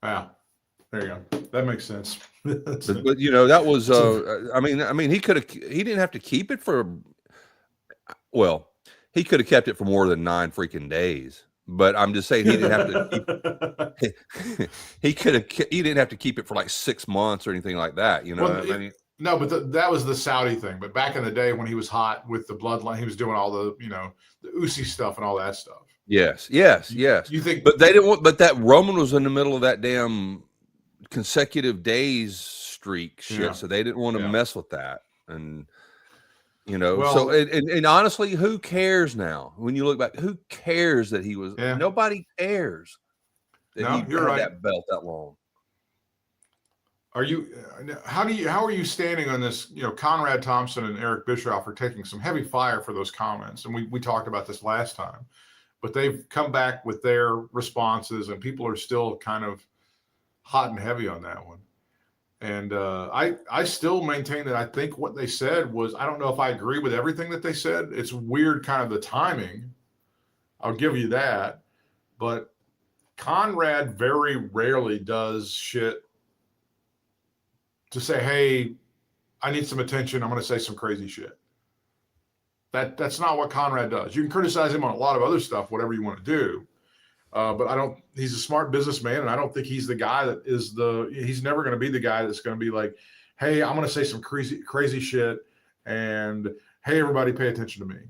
S1: Yeah, there you go. That makes sense.
S2: but you know, that was. I mean, he didn't have to keep it for. Well, he could have kept it for more than 9 freaking days. But I'm just saying he didn't have to. He didn't have to keep it for like 6 months or anything like that. You know.
S1: Well, no, but that was the Saudi thing. But back in the day when he was hot with the bloodline, he was doing all the the Uzi stuff and all that stuff.
S2: Yes.
S1: You think?
S2: But they didn't want. But that Roman was in the middle of that damn consecutive days streak shit, so they didn't want to mess with that. And you know,
S1: Well,
S2: so and honestly, who cares now? When you look back, who cares that he was?
S1: Yeah.
S2: Nobody cares that
S1: No,
S2: he
S1: you're
S2: had
S1: right.
S2: that belt that long.
S1: Are you? How are you standing on this? You know, Conrad Thompson and Eric Bischoff are taking some heavy fire for those comments, and we talked about this last time. But they've come back with their responses, and people are still kind of hot and heavy on that one. And I still maintain that I think what they said was, I don't know if I agree with everything that they said. It's weird, kind of the timing. I'll give you that. But Conrad very rarely does shit to say, hey, I need some attention. I'm going to say some crazy shit. That's not what Conrad does. You can criticize him on a lot of other stuff, whatever you want to do. But he's a smart businessman, and I don't think he's the guy that he's never going to be the guy that's going to be like, hey, I'm going to say some crazy shit, and hey, everybody pay attention to me.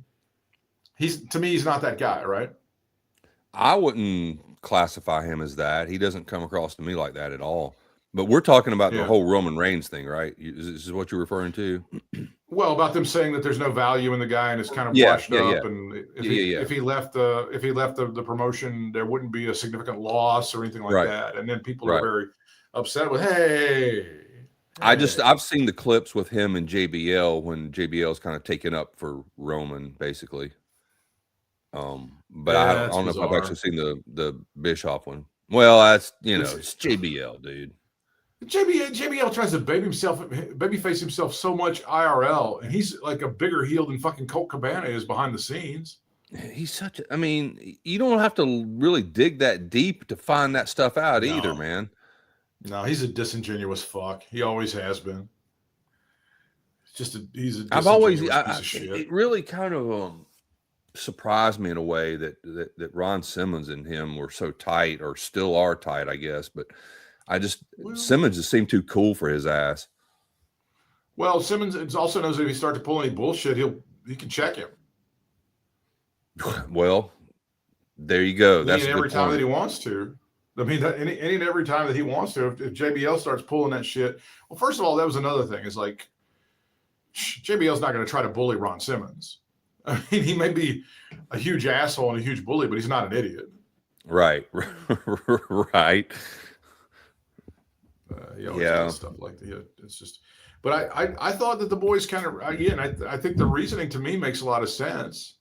S1: To me, he's not that guy, right?
S2: I wouldn't classify him as that. He doesn't come across to me like that at all. But we're talking about the whole Roman Reigns thing, right? Is this what you're referring to?
S1: Well, about them saying that there's no value in the guy and it's kind of washed up, and if he left the promotion, there wouldn't be a significant loss or anything like that. And then people are very upset with, hey.
S2: I've seen the clips with him and JBL when JBL's kind of taken up for Roman, basically. But I don't know if I've actually seen the Bischoff one. Well, that's it's JBL, dude.
S1: JBL tries to babyface himself so much IRL, and he's like a bigger heel than fucking Colt Cabana is behind the scenes.
S2: He's I mean, you don't have to really dig that deep to find that stuff out either, man.
S1: No, he's a disingenuous fuck. He always has been. He's a disingenuous piece of shit.
S2: It really kind of surprised me in a way that Ron Simmons and him were so tight, or still are tight, I guess, but Simmons just seemed too cool for his ass.
S1: Well, Simmons also knows that if he starts to pull any bullshit, he can check him.
S2: Well, there you go. That's
S1: every time that he wants to. I mean, any and every time that he wants to. If JBL starts pulling that shit, well, first of all, that was another thing. Is like JBL's not going to try to bully Ron Simmons. I mean, he may be a huge asshole and a huge bully, but he's not an idiot.
S2: Right. Right.
S1: Stuff like that. It's just, but I thought that the boys kind of, again, I think the reasoning to me makes a lot of sense.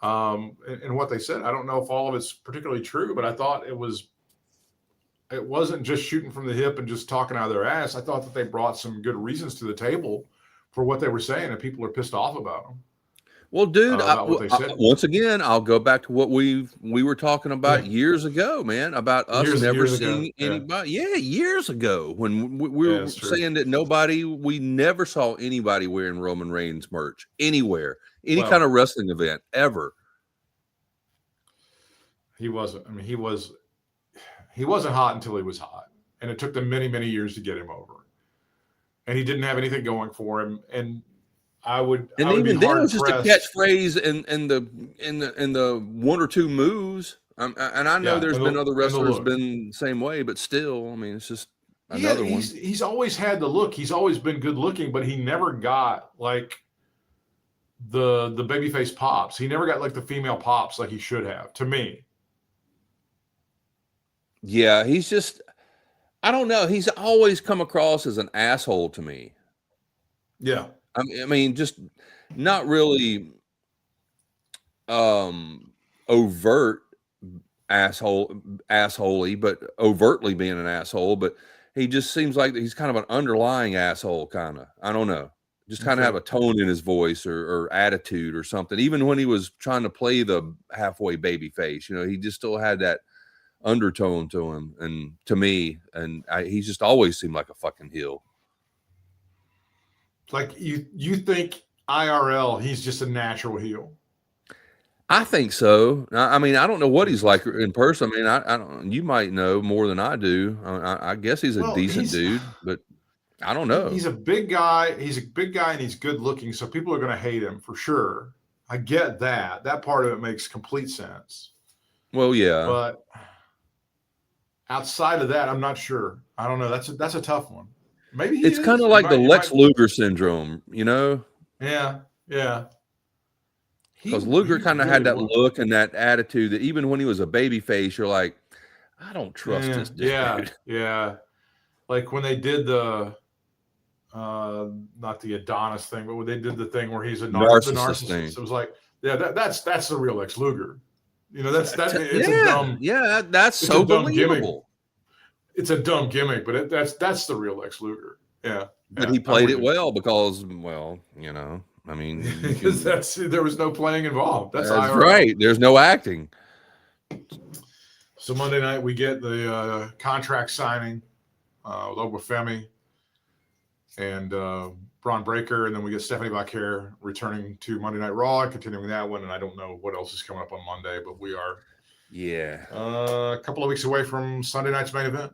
S1: And what they said, I don't know if all of it's particularly true, but I thought it wasn't just shooting from the hip and just talking out of their ass. I thought that they brought some good reasons to the table for what they were saying, and people are pissed off about them.
S2: Well, dude, once again, I'll go back to what we were talking about years ago, man, about us never seeing anybody. Yeah, years ago when we were saying that we never saw anybody wearing Roman Reigns merch anywhere, any kind of wrestling event ever.
S1: He wasn't. I mean, he wasn't hot until he was hot, and it took them many, many years to get him over. And he didn't have anything going for him, and even then it was just a catchphrase and the one or two moves. And I know there's been other wrestlers been the same way, but still, I mean, it's just another one. He's always had the look. He's always been good looking, but he never got like the babyface pops. He never got like the female pops like he should have, to me.
S2: Yeah, he's just, I don't know. He's always come across as an asshole to me.
S1: Yeah.
S2: I mean, just not really overt assholey, but overtly being an asshole. But he just seems like he's kind of an underlying asshole, kind of. I don't know. Just kind of have a tone in his voice or attitude or something. Even when he was trying to play the halfway baby face, he just still had that undertone to him and to me. And he just always seemed like a fucking heel.
S1: Like you think IRL, he's just a natural heel?
S2: I think so. I mean, I don't know what he's like in person. I mean, I don't. You might know more than I do. I guess he's a decent dude, but I don't know.
S1: He's a big guy. He's a big guy, and he's good looking. So people are going to hate him for sure. I get that. That part of it makes complete sense.
S2: Well, yeah.
S1: But outside of that, I'm not sure. I don't know. That's a tough one. Maybe
S2: it's kind of like the Lex Luger syndrome, you know?
S1: Yeah, yeah.
S2: Because Luger kind of had that look and that attitude that even when he was a baby face, you're like, I don't trust this dude.
S1: Yeah. Like when they did the not the Adonis thing, but when they did the thing where he's the narcissist thing. It was like, yeah, that's the real Lex Luger. You know, that's a dumb.
S2: Yeah, that's so believable.
S1: It's a dumb gimmick, but that's the real Lex Luger. Yeah.
S2: But he played it well because, well, you know, I mean,
S1: there was no playing involved. That's
S2: right. There's no acting.
S1: So Monday night we get the contract signing with Obafemi and Braun Breaker, and then we get Stephanie Blackhair returning to Monday Night Raw, continuing that one. And I don't know what else is coming up on Monday, but we are a couple of weeks away from Sunday night's main event.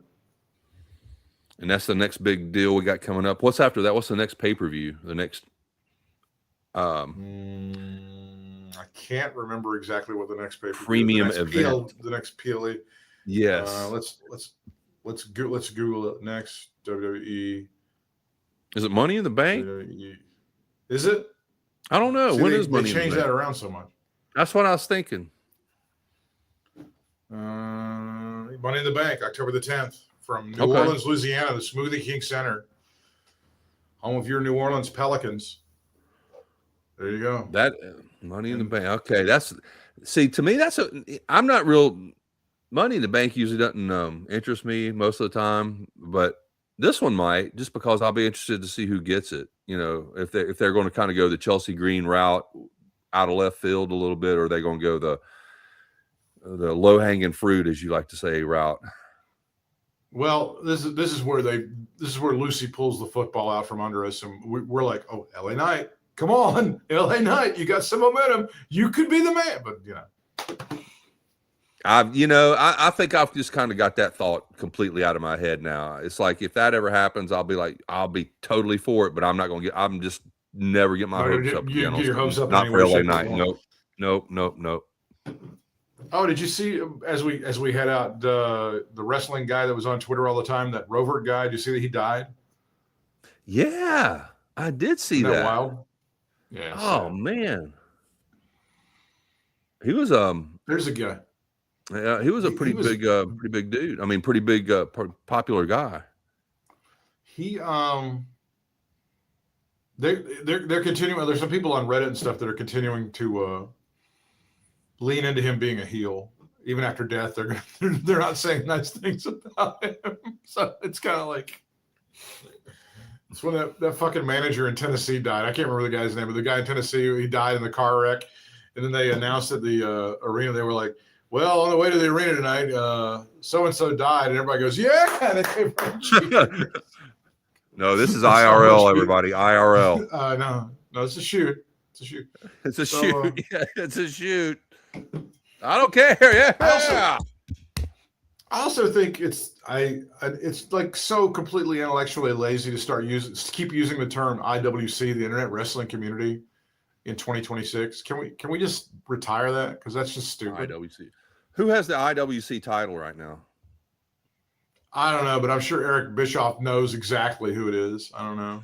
S2: And that's the next big deal we got coming up. What's after that? What's the next pay-per-view? The next
S1: I can't remember exactly what the next pay-per-view
S2: premium event.
S1: The next PLE.
S2: Yes.
S1: Let's Google it next. WWE.
S2: Is it Money in the Bank?
S1: WWE. Is it?
S2: I don't know. When is Money in the Bank?
S1: They changed that around so much.
S2: That's what I was thinking.
S1: Money in the Bank, October the 10th. From New Orleans, Louisiana, the Smoothie King Center, home of your New Orleans Pelicans. There you go.
S2: That Money in the Bank. Okay, to me I'm not real. Money in the Bank usually doesn't interest me most of the time, but this one might, just because I'll be interested to see who gets it. You know, if they're going to kind of go the Chelsea Green route out of left field a little bit, or are they going to go the low hanging fruit, as you like to say, route.
S1: Well, this is where Lucy pulls the football out from under us, and we're like, oh, LA Knight, come on, LA Knight, you got some momentum, you could be the man, but
S2: I think I've just kind of got that thought completely out of my head now. It's like if that ever happens, I'll be totally for it, but I'm just never get my hopes up.
S1: You get your hopes up,
S2: not for LA Knight. Nope.
S1: Oh, did you see as we head out the wrestling guy that was on Twitter all the time, that Rovert guy? Did you see that he died?
S2: Yeah, I did see
S1: Isn't
S2: that.
S1: Wild? Yeah.
S2: Oh man, he was
S1: There's a guy.
S2: Yeah, he was a pretty big dude. I mean, pretty big popular guy.
S1: He they're continuing. There's some people on Reddit and stuff that are continuing to lean into him being a heel, even after death. They're not saying nice things about him. So it's kind of like it's when that fucking manager in Tennessee died. I can't remember the guy's name, but the guy in Tennessee, he died in the car wreck, and then they announced at the arena. They were like, "Well, on the way to the arena tonight, so and so died," and everybody goes, "Yeah!"
S2: No, this is IRL, everybody. IRL.
S1: No, it's a shoot.
S2: It's a shoot. Yeah, it's a shoot. I don't care. Yeah.
S1: I also think it's like so completely intellectually lazy to keep using the term IWC, the Internet Wrestling Community, in 2026. Can we just retire that? Because that's just stupid.
S2: IWC. Who has the IWC title right now?
S1: I don't know, but I'm sure Eric Bischoff knows exactly who it is. I don't know.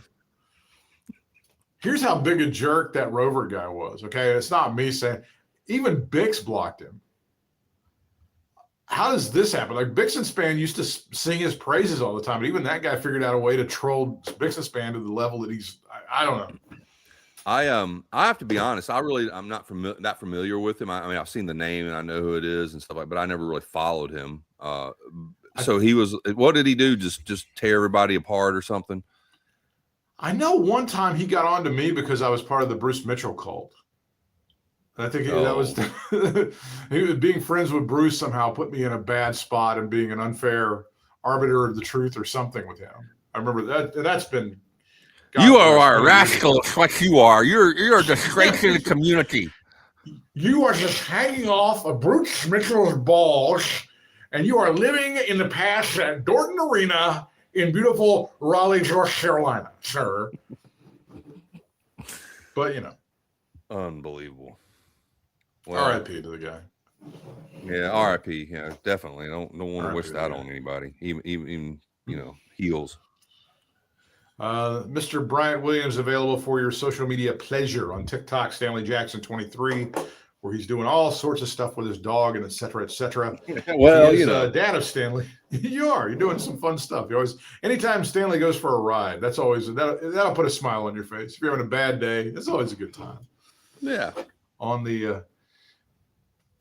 S1: Here's how big a jerk that Rover guy was. Okay, it's not me saying. Even Bix blocked him. How does this happen? Like Bixenspan used to sing his praises all the time, but even that guy figured out a way to troll Bixenspan to the level that he's. I don't know.
S2: I have to be honest. I'm not that familiar with him. I mean, I've seen the name and I know who it is and stuff like, but I never really followed him. So he was. What did he do? Just tear everybody apart or something?
S1: I know one time he got on to me because I was part of the Bruce Mitchell cult. I think that was being friends with Bruce somehow put me in a bad spot and being an unfair arbiter of the truth or something with him. I remember that. That's been.
S2: You are a rascal. It's what you are. You're a disgrace to the community.
S1: You are just hanging off of Bruce Mitchell's balls, and you are living in the past at Dorton Arena in beautiful Raleigh, North Carolina, sir. But
S2: unbelievable.
S1: Well, R.I.P. to the guy.
S2: Yeah, R.I.P. Yeah, definitely. Don't want to wish that on anybody, even heels.
S1: Mr. Bryant Williams available for your social media pleasure on TikTok, Stanley Jackson 23, where he's doing all sorts of stuff with his dog and et cetera, et cetera.
S2: Well,
S1: he is, dad of Stanley. You're doing some fun stuff. You always, anytime Stanley goes for a ride, that's always, that'll put a smile on your face. If you're having a bad day, it's always a good time.
S2: Yeah.
S1: On the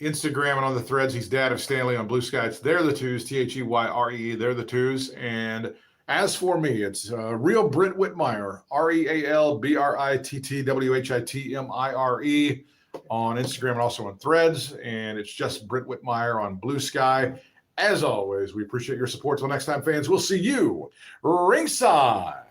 S1: Instagram and on the threads, he's dad of Stanley on Blue Sky. It's They're the Twos, THEYRE, They're the Twos. And as for me, it's Real Britt Whitmire, RealBrittWhitmire on Instagram and also on threads. And it's just Britt Whitmire on Blue Sky. As always, we appreciate your support. Till next time, fans, we'll see you ringside.